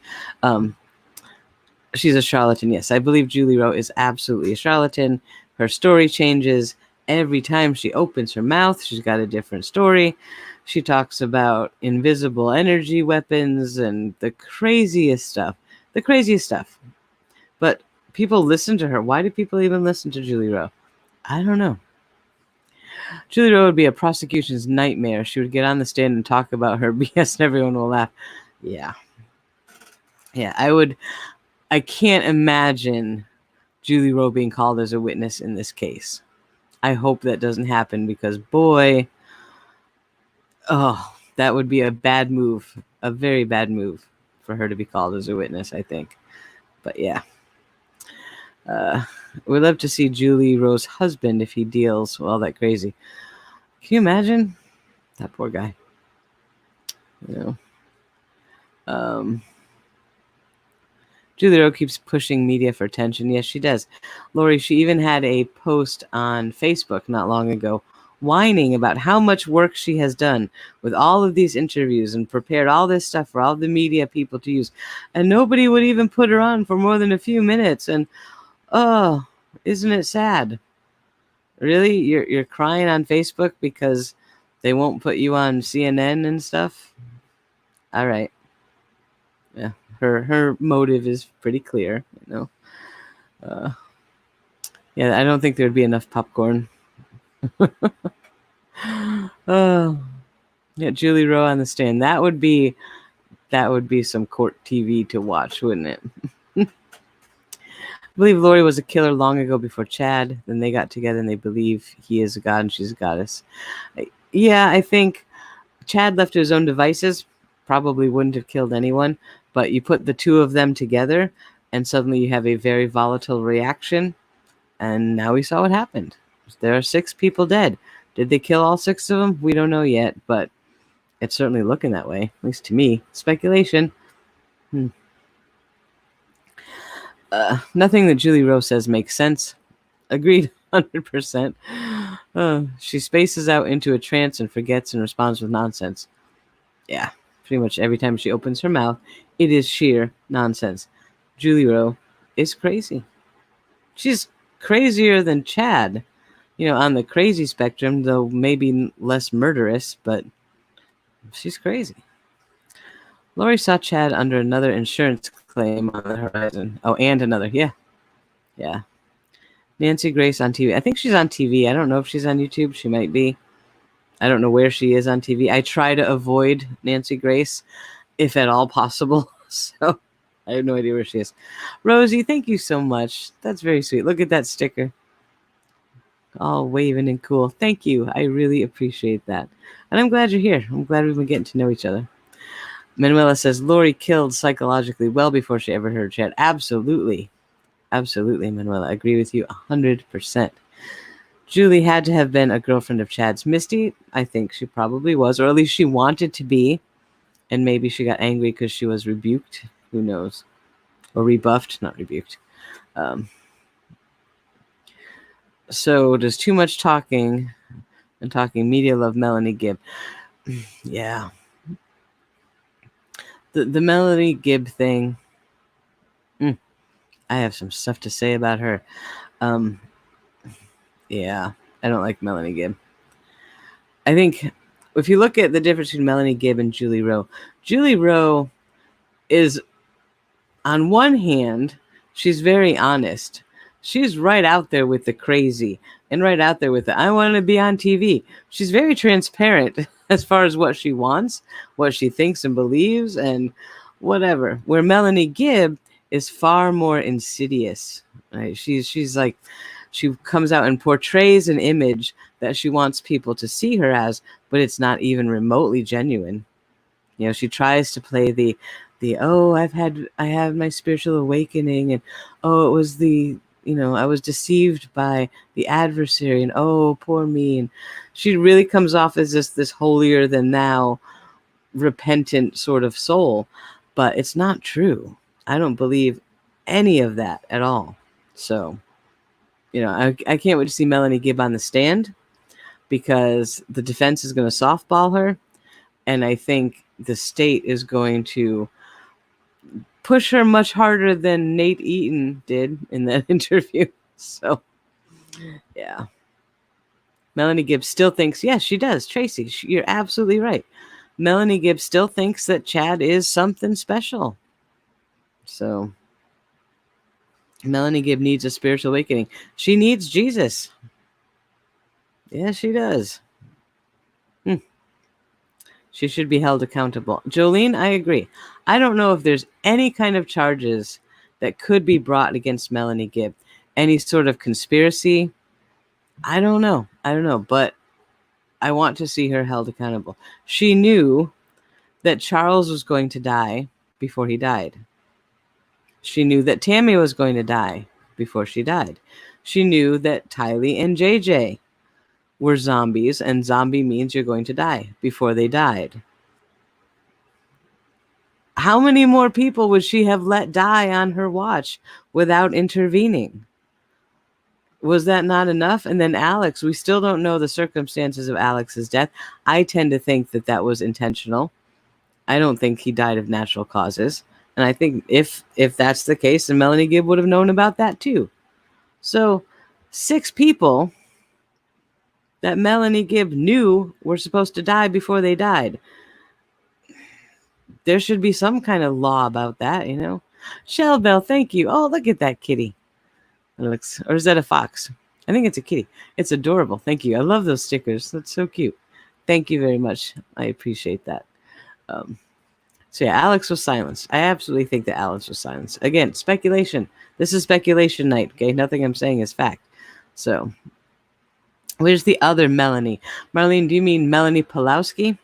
She's a charlatan. Yes, I believe Julie Rowe is absolutely a charlatan. Her story changes every time she opens her mouth. She's got a different story. She talks about invisible energy weapons and the craziest stuff. But people listen to her. Why do people even listen to Julie Rowe? I don't know. Julie Rowe would be a prosecution's nightmare. She would get on the stand and talk about her BS and everyone will laugh. Yeah, I can't imagine Julie Rowe being called as a witness in this case. I hope that doesn't happen because, boy, that would be a bad move, a very bad move for her to be called as a witness, I think. But yeah. We'd love to see Julie Rowe's husband if he deals with all that crazy. Can you imagine? That poor guy. Julie Rowe keeps pushing media for attention. Yes, she does. Lori, she even had a post on Facebook not long ago whining about how much work she has done with all of these interviews and prepared all this stuff for all the media people to use. And nobody would even put her on for more than a few minutes. And, isn't it sad? Really? You're crying on Facebook because they won't put you on CNN and stuff? All right. Yeah. Her motive is pretty clear, Yeah, I don't think there'd be enough popcorn. Yeah, Julie Rowe on the stand. That would be some court TV to watch, wouldn't it? I believe Lori was a killer long ago before Chad. Then they got together and they believe he is a god and she's a goddess. Yeah, I think Chad left to his own devices probably wouldn't have killed anyone, but you put the two of them together and suddenly you have a very volatile reaction. And now we saw what happened. There are 6 people dead. Did they kill all 6 of them? We don't know yet, but it's certainly looking that way, at least to me. Speculation. Nothing that Julie Rowe says makes sense. Agreed, 100%. She spaces out into a trance and forgets and responds with nonsense. Yeah, pretty much every time she opens her mouth, it is sheer nonsense. Julie Rowe is crazy. She's crazier than Chad, on the crazy spectrum, though maybe less murderous, but she's crazy. Lori saw Chad under another insurance claim on the horizon. Oh, and another, yeah. Nancy Grace on TV. I think she's on TV. I don't know if she's on YouTube. She might be. I don't know where she is on TV. I try to avoid Nancy Grace if at all possible. So I have no idea where she is. Rosie, thank you so much. That's very sweet. Look at that sticker. All waving and cool. Thank you. I really appreciate that. And I'm glad you're here. I'm glad we've been getting to know each other. Manuela says, Lori killed psychologically well before she ever heard Chad. Absolutely. Absolutely, Manuela. I agree with you 100%. Julie had to have been a girlfriend of Chad's. Misty, I think she probably was, or at least she wanted to be. And maybe she got angry because she was rebuked. Who knows? Or rebuffed, not rebuked. So does too much talking and talking media love Melanie Gibb? Yeah. The Melanie Gibb thing, I have some stuff to say about her. Yeah, I don't like Melanie Gibb. I think if you look at the difference between Melanie Gibb and Julie Rowe is, on one hand, she's very honest. She's right out there with the crazy and right out there with the, I want to be on TV. She's very transparent as far as what she wants, what she thinks and believes, and whatever. Where Melanie Gibb is far more insidious. Right? She's like, she comes out and portrays an image that she wants people to see her as, but it's not even remotely genuine. You know, she tries to play the oh, I had my spiritual awakening, and oh, it was the, you know, I was deceived by the adversary, and oh, poor me. And she really comes off as this holier than thou, repentant sort of soul, but it's not true. I don't believe any of that at all. So, you know, I can't wait to see Melanie Gibb on the stand, because the defense is going to softball her, and I think the state is going to push her much harder than Nate Eaton did in that interview. So, yeah. Melanie Gibb still thinks, yes, she does. Tracy, you're absolutely right. Melanie Gibb still thinks that Chad is something special. So, Melanie Gibb needs a spiritual awakening. She needs Jesus. Yeah, she does. She should be held accountable. Jolene, I agree. I don't know if there's any kind of charges that could be brought against Melanie Gibb. Any sort of conspiracy. I don't know. But I want to see her held accountable. She knew that Charles was going to die before he died. She knew that Tammy was going to die before she died. She knew that Tylee and JJ were zombies, and zombie means you're going to die, before they died. How many more people would she have let die on her watch without intervening? Was that not enough? And then Alex, we still don't know the circumstances of Alex's death. I tend to think that was intentional. I don't think he died of natural causes. And I think if that's the case, then Melanie Gibb would have known about that too. So 6 people that Melanie Gibb knew were supposed to die before they died. There should be some kind of law about that, you know. Shell Bell, thank you. Oh, look at that kitty. It looks, or is that a fox? I think it's a kitty. It's adorable. Thank you. I love those stickers. That's so cute. Thank you very much. I appreciate that. So yeah, Alex was silenced. I absolutely think that Alex was silenced. Again, speculation. This is speculation night, okay? Nothing I'm saying is fact. So, where's the other Melanie? Marlene, do you mean Melanie Pulowski?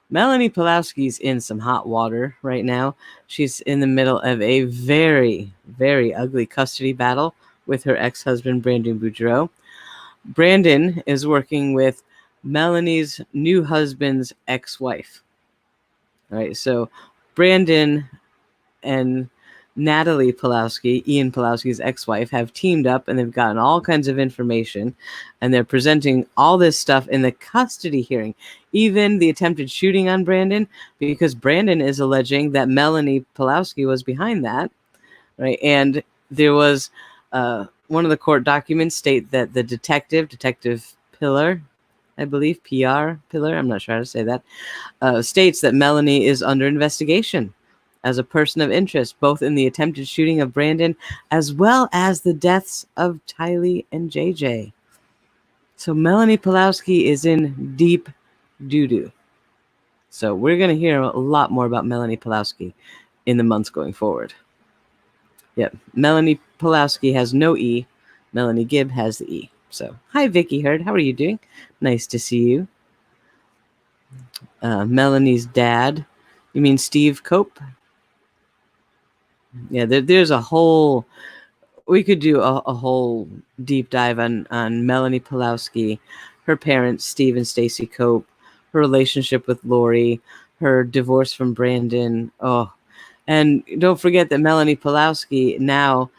Melanie Pulowski's in some hot water right now. She's in the middle of a very, very ugly custody battle with her ex-husband, Brandon Boudreaux. Brandon is working with Melanie's new husband's ex-wife. All right, so Brandon and Natalie Pulowski, Ian Pulowski's ex-wife, have teamed up, and they've gotten all kinds of information, and they're presenting all this stuff in the custody hearing, even the attempted shooting on Brandon, because Brandon is alleging that Melanie Pulowski was behind that, right? And there was one of the court documents state that the Detective Pillar, I believe, PR Pillar, I'm not sure how to say that, states that Melanie is under investigation as a person of interest, both in the attempted shooting of Brandon as well as the deaths of Tylee and JJ. So Melanie Pawlowski is in deep doo-doo. So we're going to hear a lot more about Melanie Pawlowski in the months going forward. Yep, Melanie Pawlowski has no E. Melanie Gibb has the E. So, hi, Vicky Hurd. How are you doing? Nice to see you. Melanie's dad. You mean Steve Cope? Yeah, there's a whole... We could do a whole deep dive on Melanie Pawlowski, her parents, Steve and Stacy Cope, her relationship with Lori, her divorce from Brandon. Oh, and don't forget that Melanie Pawlowski, now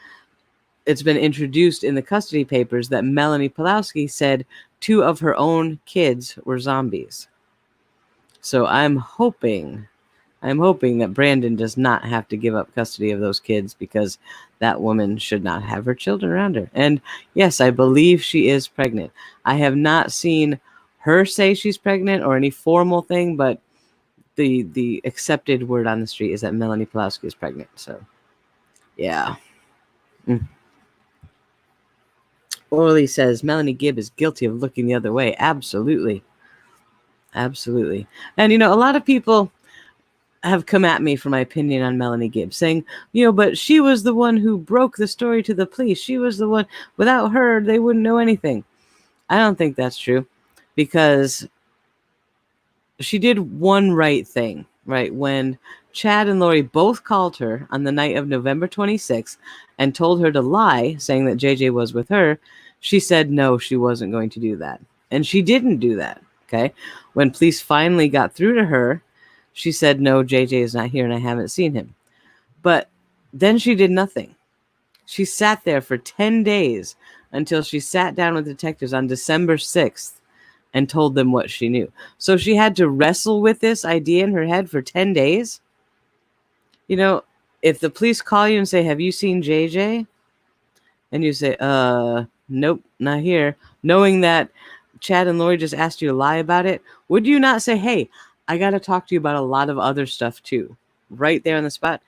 it's been introduced in the custody papers that Melanie Pawlowski said 2 of her own kids were zombies. So I'm hoping that Brandon does not have to give up custody of those kids, because that woman should not have her children around her. And yes, I believe she is pregnant. I have not seen her say she's pregnant or any formal thing, but the accepted word on the street is that Melanie Pawlowski is pregnant. So, yeah. Orly says Melanie Gibb is guilty of looking the other way. Absolutely. Absolutely. And, a lot of people have come at me for my opinion on Melanie Gibb, saying, but she was the one who broke the story to the police. She was the one. Without her, they wouldn't know anything. I don't think that's true, because she did one right thing, right? When Chad and Lori both called her on the night of November 26th and told her to lie, saying that JJ was with her, she said no, she wasn't going to do that. And she didn't do that, okay? When police finally got through to her, she said, no, JJ is not here and I haven't seen him. But then she did nothing. She sat there for 10 days until she sat down with detectives on December 6th and told them what she knew. So she had to wrestle with this idea in her head for 10 days. If the police call you and say, have you seen JJ? And you say, nope, not here. Knowing that Chad and Lori just asked you to lie about it, would you not say, hey, I got to talk to you about a lot of other stuff too, right there on the spot?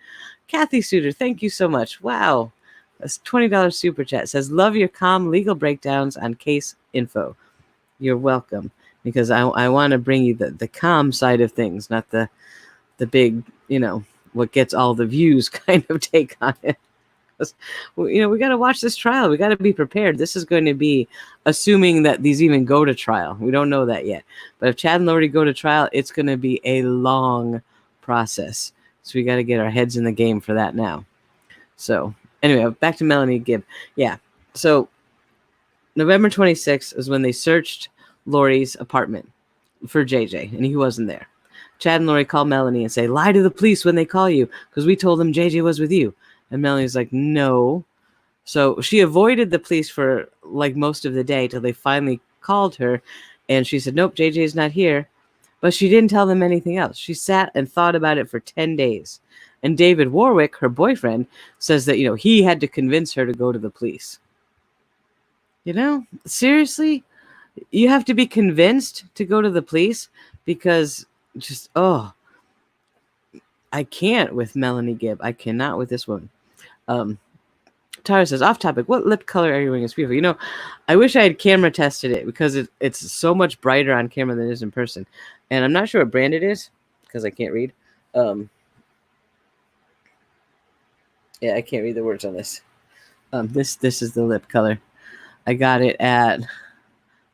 Kathy Suter, thank you so much. Wow. That's $20 super chat. Says, love your calm legal breakdowns on case info. You're welcome, because I want to bring you the calm side of things, not the big, what gets all the views kind of take on it. We got to watch this trial. We got to be prepared. This is going to be assuming that these even go to trial. We don't know that yet. But if Chad and Lori go to trial, it's going to be a long process. So we got to get our heads in the game for that now. So anyway, back to Melanie Gibb. Yeah. So November 26th is when they searched Lori's apartment for JJ, and he wasn't there. Chad and Lori call Melanie and say, lie to the police when they call you, because we told them JJ was with you. And Melanie's like, no. So she avoided the police for like most of the day till they finally called her. And she said, nope, JJ is not here. But she didn't tell them anything else. She sat and thought about it for 10 days. And David Warwick, her boyfriend, says that, he had to convince her to go to the police. Seriously? You have to be convinced to go to the police? Because just, I can't with Melanie Gibb. I cannot with this one. Tara says, off topic, what lip color are you wearing? It's beautiful. I wish I had camera tested it, because it's so much brighter on camera than it is in person. And I'm not sure what brand it is, because I can't read. Yeah, I can't read the words on this. This is the lip color. I got it at,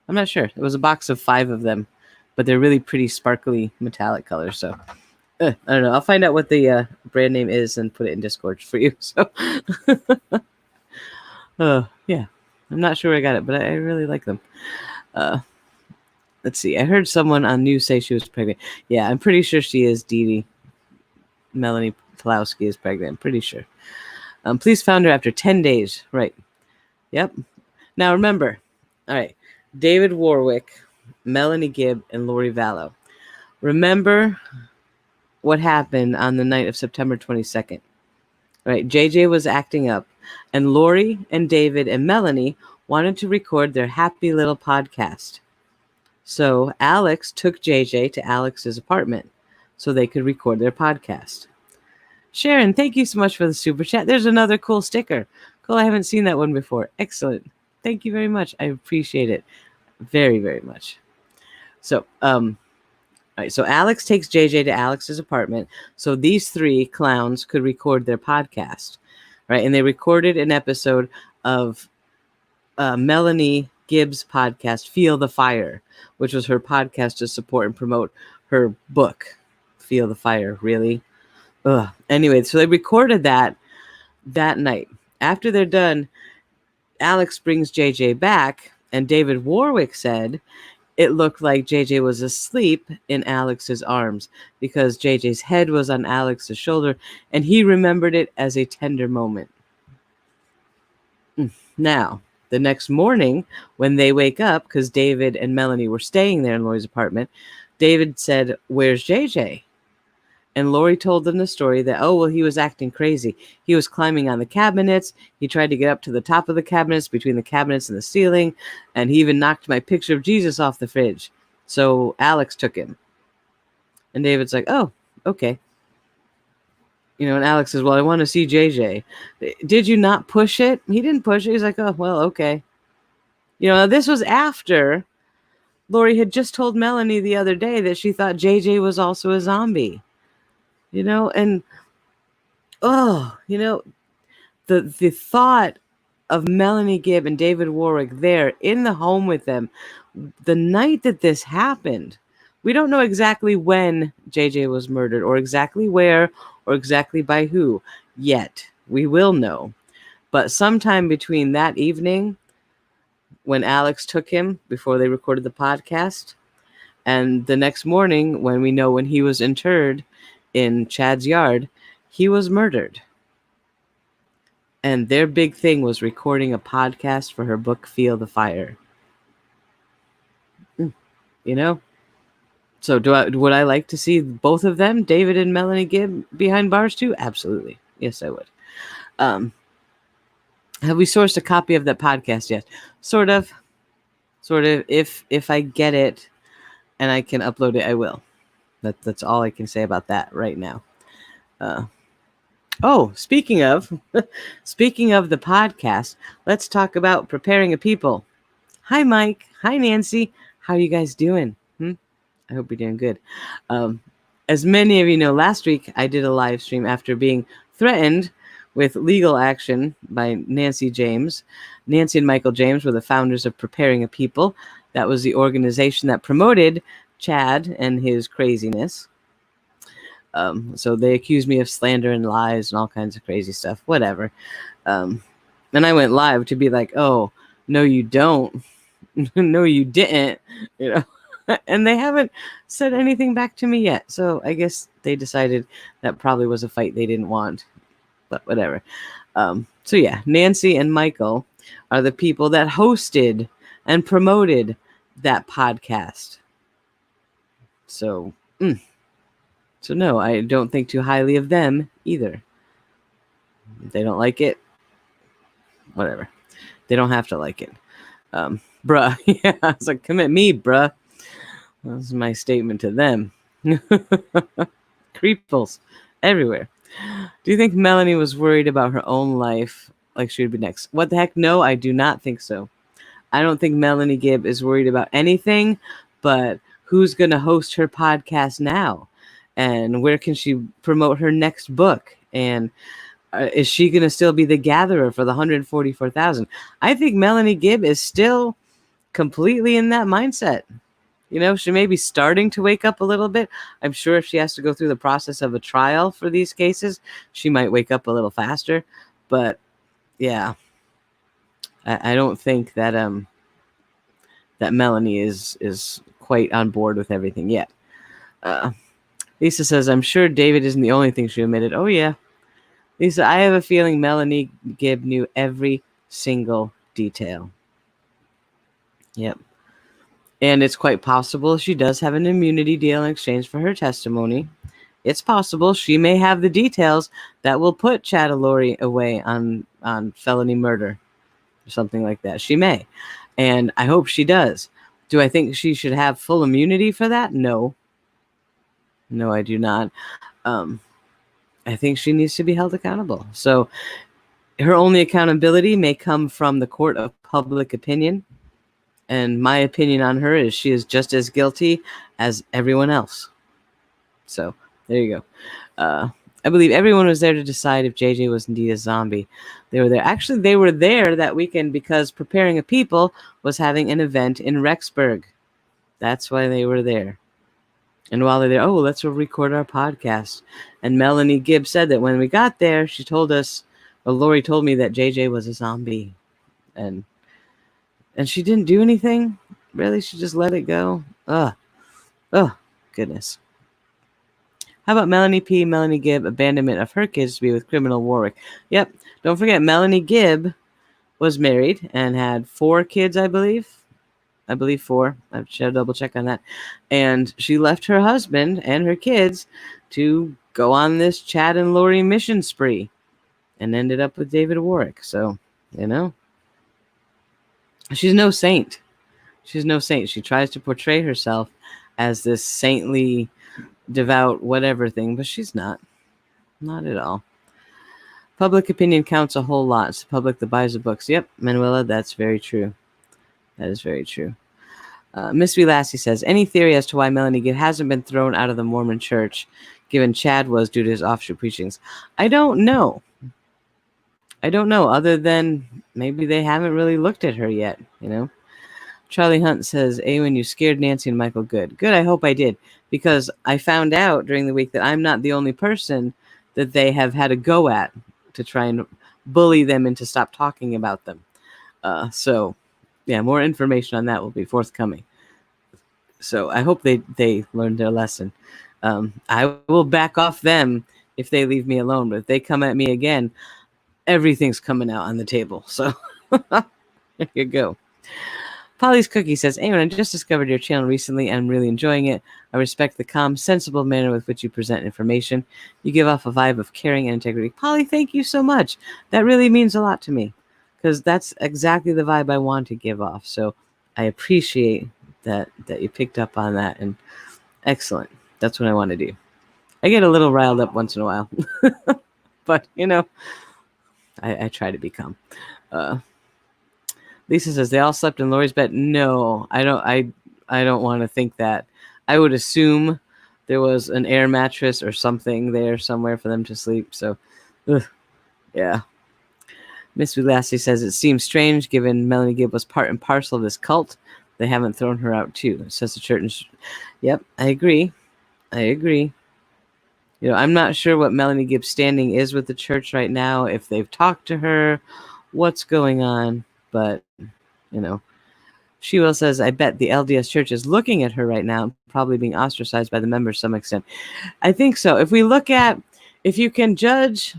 I'm not sure. It was a box of 5 of them, but they're really pretty sparkly metallic colors. So I don't know. I'll find out what the brand name is and put it in Discord for you. So, yeah, I'm not sure where I got it, but I really like them. Let's see. I heard someone on news say she was pregnant. Yeah, I'm pretty sure she is. Dee Melanie Pawlowski is pregnant. I'm pretty sure. Police found her after 10 days. Right. Yep. Now remember, all right, David Warwick, Melanie Gibb, and Lori Vallow. Remember what happened on the night of September 22nd. Right, JJ was acting up, and Lori and David and Melanie wanted to record their happy little podcast. So Alex took JJ to Alex's apartment so they could record their podcast. Sharon, thank you so much for the super chat. There's another cool sticker. Cool, I haven't seen that one before. Excellent. Thank you very much. I appreciate it very, very much. So, all right, so Alex takes JJ to Alex's apartment so these three clowns could record their podcast, right? And they recorded an episode of Melanie Gibb's podcast, Feel the Fire, which was her podcast to support and promote her book, Feel the Fire. Really? Ugh. Anyway, so they recorded that night. After they're done, Alex brings JJ back, and David Warwick said it looked like JJ was asleep in Alex's arms because JJ's head was on Alex's shoulder, and he remembered it as a tender moment. Now, the next morning, when they wake up, because David and Melanie were staying there in Lori's apartment, David said, "Where's JJ?" And Lori told them the story that, oh, well, he was acting crazy. He was climbing on the cabinets. He tried to get up to the top of the cabinets, between the cabinets and the ceiling. And he even knocked my picture of Jesus off the fridge. So Alex took him. And David's like, oh, okay. You know, and Alex says, well, I want to see JJ. Did you not push it? He didn't push it. He's like, oh, well, okay. You know, this was after Lori had just told Melanie the other day that she thought JJ was also a zombie. You know, and the thought of Melanie Gibb and David Warwick there in the home with them the night that this happened. We don't know exactly when JJ was murdered or exactly where or exactly by who yet. We will know. But sometime between that evening when Alex took him before they recorded the podcast and the next morning when we know when he was interred in Chad's yard, he was murdered. And their big thing was recording a podcast for her book, Feel the Fire. You know? So would I like to see both of them, David and Melanie Gibb, behind bars too? Absolutely. Yes, I would. Have we sourced a copy of that podcast yet? Sort of. If I get it and I can upload it, I will. That's all I can say about that right now. Speaking of the podcast, let's talk about Preparing a People. Hi, Mike. Hi, Nancy. How are you guys doing? I hope you're doing good. As many of you know, last week I did a live stream after being threatened with legal action by Nancy James. Nancy and Michael James were the founders of Preparing a People. That was the organization that promoted Chad and his craziness. So they accused me of slander and lies and all kinds of crazy stuff, whatever. And I went live to be like, oh, no, you don't. No, you didn't, you know, and they haven't said anything back to me yet. So I guess they decided that probably was a fight they didn't want, but whatever. So yeah, Nancy and Michael are the people that hosted and promoted that podcast. So no, I don't think too highly of them either. If they don't like it, whatever. They don't have to like it. Bruh. Yeah, I was like, come at me, bruh. That was my statement to them. Creeples everywhere. Do you think Melanie was worried about her own life like she would be next? What the heck? No, I do not think so. I don't think Melanie Gibb is worried about anything but who's going to host her podcast now and where can she promote her next book, and is she going to still be the gatherer for the 144,000? I think Melanie Gibb is still completely in that mindset. You know, she may be starting to wake up a little bit. I'm sure if she has to go through the process of a trial for these cases, she might wake up a little faster. But yeah, I don't think that that Melanie is quite on board with everything yet. Lisa says, I'm sure David isn't the only thing she omitted. Oh, yeah. Lisa, I have a feeling Melanie Gibb knew every single detail. Yep. And it's quite possible she does have an immunity deal in exchange for her testimony. It's possible she may have the details that will put Chad and Lori away on felony murder or something like that. She may. And I hope she does. Do I think she should have full immunity for that? No. No, I do not. I think she needs to be held accountable. So her only accountability may come from the court of public opinion. And my opinion on her is she is just as guilty as everyone else. So there you go. I believe everyone was there to decide if JJ was indeed a zombie. They were there. Actually, they were there that weekend because Preparing a People was having an event in Rexburg. That's why they were there. And while they're there, oh, let's record our podcast. And Melanie Gibb said that when we got there, she told us, well, Lori told me that JJ was a zombie. And she didn't do anything? Really? She just let it go? Ugh. Oh, goodness. How about Melanie P. Melanie Gibb, abandonment of her kids to be with criminal Warwick? Yep. Don't forget, Melanie Gibb was married and had 4 kids, I believe. I believe 4. I should double check on that. And she left her husband and her kids to go on this Chad and Lori mission spree and ended up with David Warwick. So, she's no saint. She's no saint. She tries to portray herself as this saintly, devout, whatever thing, but she's not. Not at all. Public opinion counts a whole lot. It's the public that buys the books. Yep, Manuela, that's very true. That is very true. Miss V. Lassie says, any theory as to why Melanie Gibb hasn't been thrown out of the Mormon church, given Chad was due to his offshoot preachings? I don't know. Other than maybe they haven't really looked at her yet, Charlie Hunt says, Awen, you scared Nancy and Michael good. Good, I hope I did. Because I found out during the week that I'm not the only person that they have had a go at to try and bully them into stop talking about them. So, yeah, more information on that will be forthcoming. So I hope they learned their lesson. I will back off them if they leave me alone. But if they come at me again, everything's coming out on the table. So there you go. Polly's Cookie says, Aaron, I just discovered your channel recently and I'm really enjoying it. I respect the calm, sensible manner with which you present information. You give off a vibe of caring and integrity. Polly, thank you so much. That really means a lot to me because that's exactly the vibe I want to give off. So I appreciate that you picked up on that. And excellent. That's what I want to do. I get a little riled up once in a while. But, I try to be calm. Lisa says they all slept in Lori's bed. No, I don't want to think that. I would assume there was an air mattress or something there somewhere for them to sleep. So, yeah. Miss Lassie says it seems strange given Melanie Gibb was part and parcel of this cult. They haven't thrown her out too. Says the church. Yep, I agree. I'm not sure what Melanie Gibb's standing is with the church right now. If they've talked to her, what's going on? But, She Will says, I bet the LDS church is looking at her right now, probably being ostracized by the members to some extent. I think so. If you can judge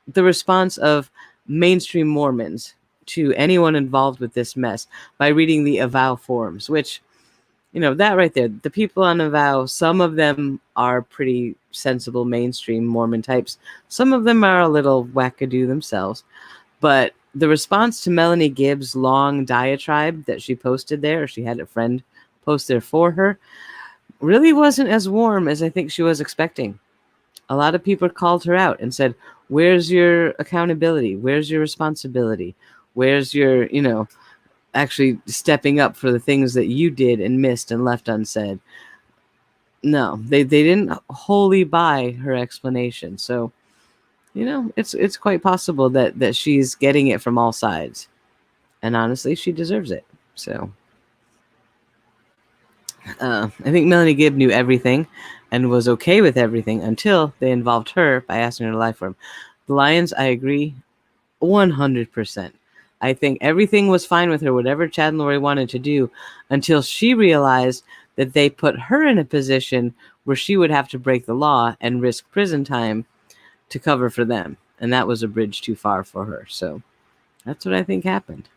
the response of mainstream Mormons to anyone involved with this mess by reading the Avow forums, which, that right there, the people on Avow, some of them are pretty sensible mainstream Mormon types. Some of them are a little wackadoo themselves. But the response to Melanie Gibb's long diatribe that she posted there, or she had a friend post there for her, really wasn't as warm as I think she was expecting. A lot of people called her out and said, where's your accountability? Where's your responsibility? Where's your, actually stepping up for the things that you did and missed and left unsaid? No, they didn't wholly buy her explanation. So, it's quite possible that she's getting it from all sides. And honestly, she deserves it. So I think Melanie Gibb knew everything and was okay with everything until they involved her by asking her to lie for him. The Lions, I agree 100%. I think everything was fine with her, whatever Chad and Lori wanted to do, until she realized that they put her in a position where she would have to break the law and risk prison time to cover for them. And that was a bridge too far for her. So that's what I think happened.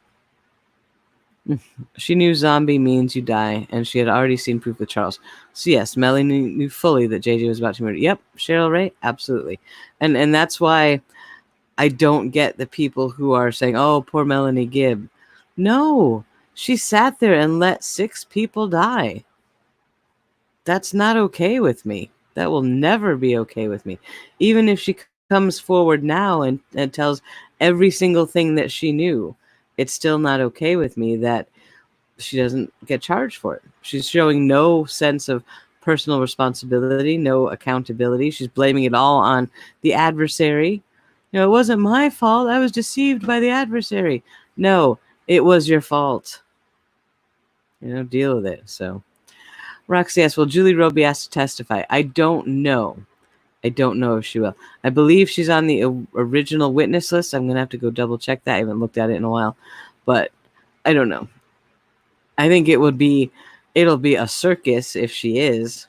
She knew zombie means you die, and she had already seen proof with Charles. So yes, Melanie knew fully that JJ was about to murder. Yep, Cheryl Ray, absolutely. And that's why I don't get the people who are saying, oh, poor Melanie Gibb. No, she sat there and let 6 people die. That's not okay with me. That will never be okay with me. Even if she comes forward now and tells every single thing that she knew, it's still not okay with me that she doesn't get charged for it. She's showing no sense of personal responsibility, no accountability. She's blaming it all on the adversary. It wasn't my fault. I was deceived by the adversary. No, it was your fault. Deal with it. So Roxy asks, will Julie Rowe be asked to testify? I don't know. I don't know if she will. I believe she's on the original witness list. I'm going to have to go double check that. I haven't looked at it in a while, but I don't know. I think it'll be a circus if she is,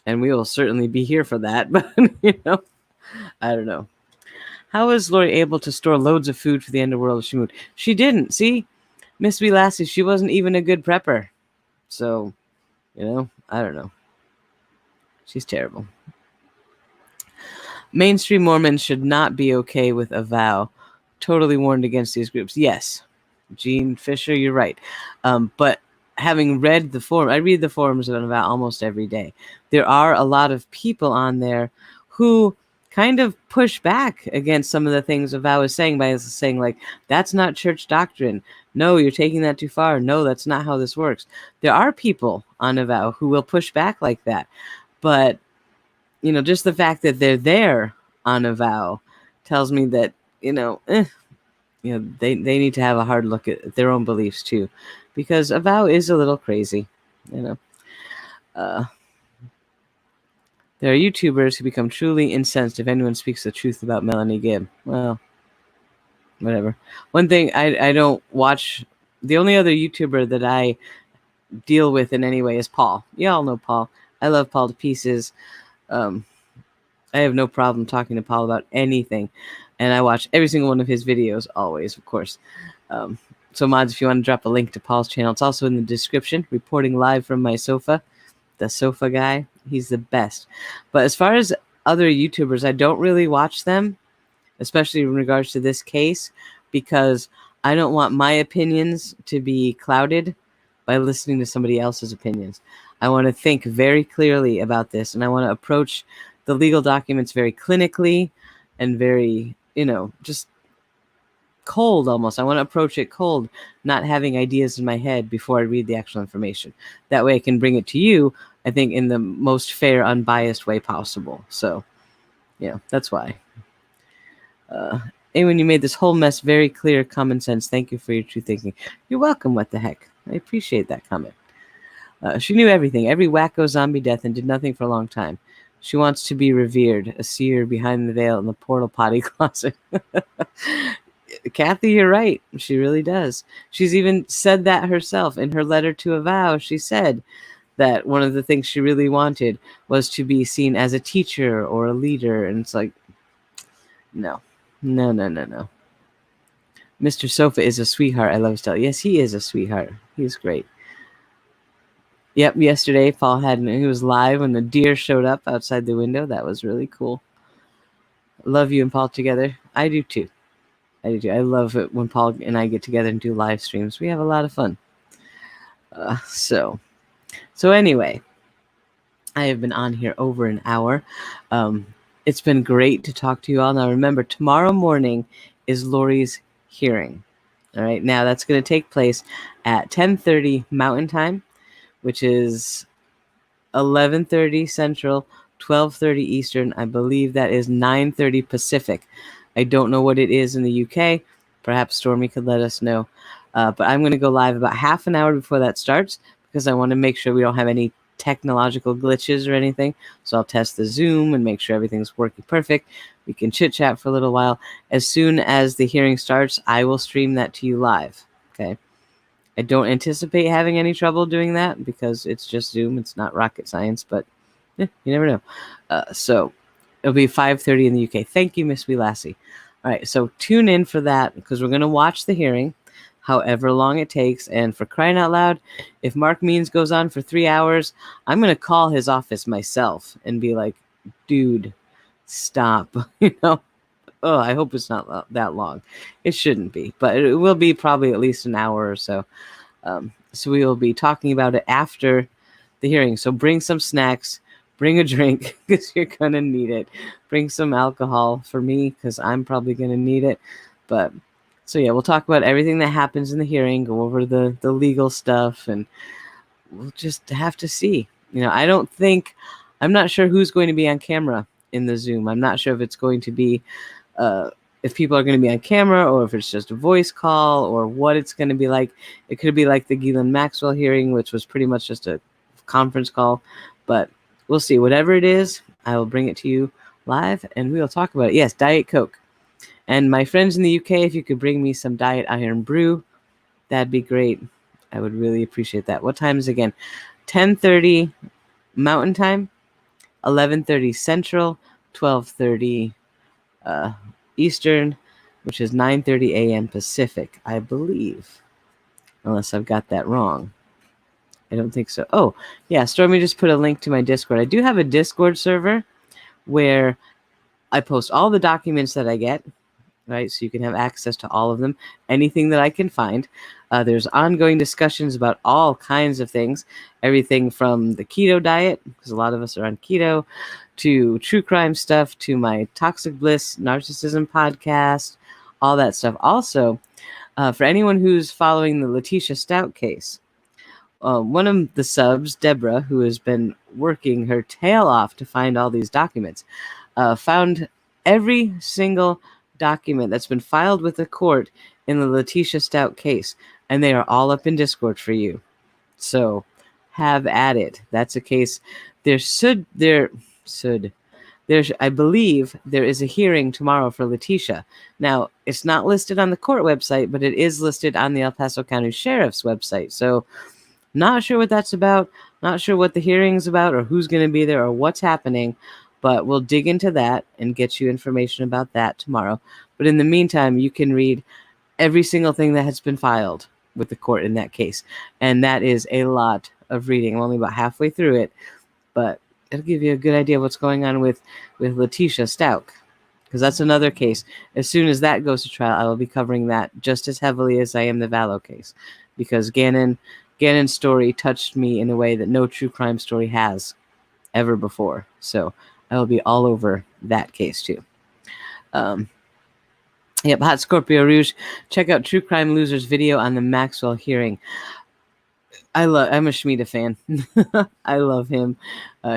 and we will certainly be here for that. But, I don't know. How is Lori able to store loads of food for the end of the world if she moved? She didn't. See, Miss Wee Lassie, she wasn't even a good prepper. So, I don't know. She's terrible. Mainstream Mormons should not be okay with a vow. Totally warned against these groups. Yes, Gene Fisher, you're right. But having read the forum, I read the forums of a vow almost every day. There are a lot of people on there who kind of push back against some of the things a vow is saying by saying, like, that's not church doctrine. No, you're taking that too far. No, that's not how this works. There are people on a vow who will push back like that. But just the fact that they're there on a vow tells me that, they need to have a hard look at their own beliefs too, because a vow is a little crazy, There are YouTubers who become truly incensed if anyone speaks the truth about Melanie Gibb. Well, whatever. One thing, I don't watch, the only other YouTuber that I deal with in any way is Paul. You all know Paul. I love Paul to pieces. I have no problem talking to Paul about anything, and I watch every single one of his videos always, of course. So mods, if you want to drop a link to Paul's channel, it's also in the description. Reporting live from my sofa, the sofa guy, he's the best. But as far as other YouTubers, I don't really watch them, especially in regards to this case, because I don't want my opinions to be clouded by listening to somebody else's opinions. I want to think very clearly about this, and I want to approach the legal documents very clinically and very, just cold almost. I want to approach it cold, not having ideas in my head before I read the actual information. That way I can bring it to you, I think, in the most fair, unbiased way possible. So, that's why. When you made this whole mess very clear, common sense. Thank you for your true thinking. You're welcome. What the heck? I appreciate that comment. She knew everything, every wacko zombie death, and did nothing for a long time. She wants to be revered, a seer behind the veil in the portal potty closet. Kathy, you're right. She really does. She's even said that herself in her letter to a vow. She said that one of the things she really wanted was to be seen as a teacher or a leader. And it's like, no. Mr. Sofa is a sweetheart. I love his style. Yes, he is a sweetheart. He's great. Yep, yesterday Paul he was live when the deer showed up outside the window. That was really cool. Love you and Paul together. I do too. I love it when Paul and I get together and do live streams. We have a lot of fun. So anyway, I have been on here over an hour. It's been great to talk to you all. Now remember, tomorrow morning is Lori's hearing. All right, now that's going to take place at 10:30 Mountain Time, which is 11:30 Central, 12:30 Eastern. I believe that is 9:30 Pacific. I don't know what it is in the UK. Perhaps Stormy could let us know. But I'm going to go live about half an hour before that starts because I want to make sure we don't have any technological glitches or anything. So I'll test the Zoom and make sure everything's working perfect. We can chit chat for a little while. As soon as the hearing starts, I will stream that to you live. Okay. I don't anticipate having any trouble doing that because it's just Zoom. It's not rocket science, but you never know. So it'll be 5:30 in the UK. Thank you, Miss Wee Lassie. All right, so tune in for that because we're going to watch the hearing, however long it takes. And for crying out loud, if Mark Means goes on for 3 hours, I'm going to call his office myself and be like, dude, stop. Oh, I hope it's not that long. It shouldn't be, but it will be probably at least an hour or so. So we will be talking about it after the hearing. So bring some snacks, bring a drink because you're going to need it. Bring some alcohol for me because I'm probably going to need it. But so yeah, we'll talk about everything that happens in the hearing, go over the legal stuff, and we'll just have to see. I'm not sure who's going to be on camera in the Zoom. I'm not sure if it's going to be, if people are going to be on camera or if it's just a voice call or what it's going to be like. It could be like the Ghislaine Maxwell hearing, which was pretty much just a conference call, but we'll see. Whatever it is, I will bring it to you live and we'll talk about it. Yes, Diet Coke. And my friends in the UK, if you could bring me some Diet Iron Brew, that'd be great. I would really appreciate that. What time is it again? 10:30 Mountain Time, 11:30 Central, 12:30 Eastern, which is 9:30 a.m. Pacific, I believe. Unless I've got that wrong. I don't think so. Oh, yeah, Stormy just put a link to my Discord. I do have a Discord server where I post all the documents that I get, right? So you can have access to all of them, anything that I can find. There's ongoing discussions about all kinds of things, everything from the keto diet, because a lot of us are on keto, to true crime stuff, to my ToxicBliss narcissism podcast, all that stuff. Also, for anyone who's following the Letitia Stout case, one of the subs, Deborah, who has been working her tail off to find all these documents, found every single document that's been filed with the court in the Letitia Stout case, and they are all up in Discord for you. So have at it. That's a case. I believe there is a hearing tomorrow for Letitia. Now, it's not listed on the court website, but it is listed on the El Paso County Sheriff's website. So not sure what that's about, not sure what the hearing's about or who's going to be there or what's happening, but we'll dig into that and get you information about that tomorrow. But in the meantime, you can read every single thing that has been filed with the court in that case. And that is a lot of reading. I'm only about halfway through it, but it'll give you a good idea of what's going on with Letitia Stout, because that's another case. As soon as that goes to trial, I will be covering that just as heavily as I am the Vallow case, because Gannon's story touched me in a way that no true crime story has ever before. So I will be all over that case too. Yep, Hot Scorpio Rouge. Check out True Crime Loser's video on the Maxwell hearing. I'm a Schmida fan. I love him.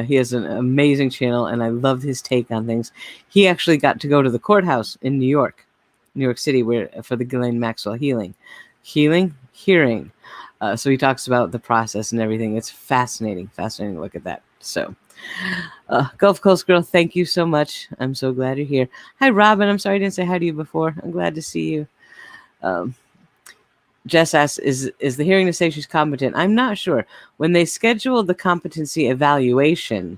He has an amazing channel, and I love his take on things. He actually got to go to the courthouse in New York City, for the Ghislaine Maxwell hearing. So he talks about the process and everything. It's fascinating to look at that. So, Gulf Coast Girl, thank you so much. I'm so glad you're here. Hi, Robin. I'm sorry I didn't say hi to you before. I'm glad to see you. Jess asks, is the hearing to say she's competent? I'm not sure. When they scheduled the competency evaluation,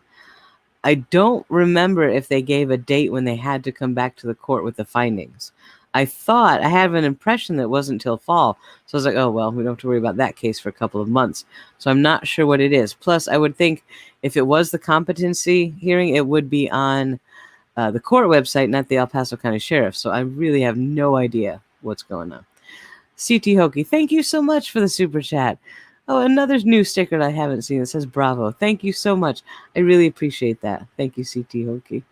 I don't remember if they gave a date when they had to come back to the court with the findings. I have an impression that it wasn't until fall. So I was like, oh, well, we don't have to worry about that case for a couple of months. So I'm not sure what it is. Plus, I would think if it was the competency hearing, it would be on the court website, not the El Paso County Sheriff. So I really have no idea what's going on. CT Hokey, thank you so much for the super chat. Oh, another new sticker that I haven't seen that says bravo. Thank you so much. I really appreciate that. Thank you, CT Hokey.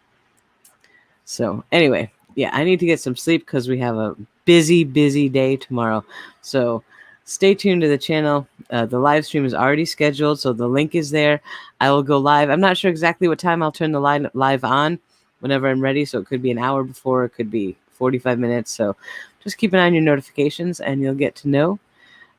So anyway, yeah, I need to get some sleep because we have a busy day tomorrow. So stay tuned to the channel. The live stream is already scheduled, so the link is there. I will go live. I'm not sure exactly what time I'll turn the live on whenever I'm ready. So it could be an hour before, it could be 45 minutes. So just keep an eye on your notifications and you'll get to know.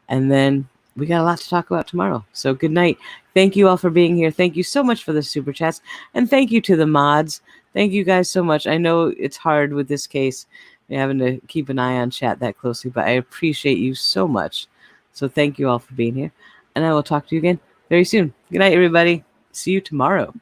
And then we got a lot to talk about tomorrow. So good night. Thank you all for being here. Thank you so much for the super chats. And thank you to the mods. Thank you guys so much. I know it's hard with this case, having to keep an eye on chat that closely, but I appreciate you so much. So thank you all for being here. And I will talk to you again very soon. Good night, everybody. See you tomorrow.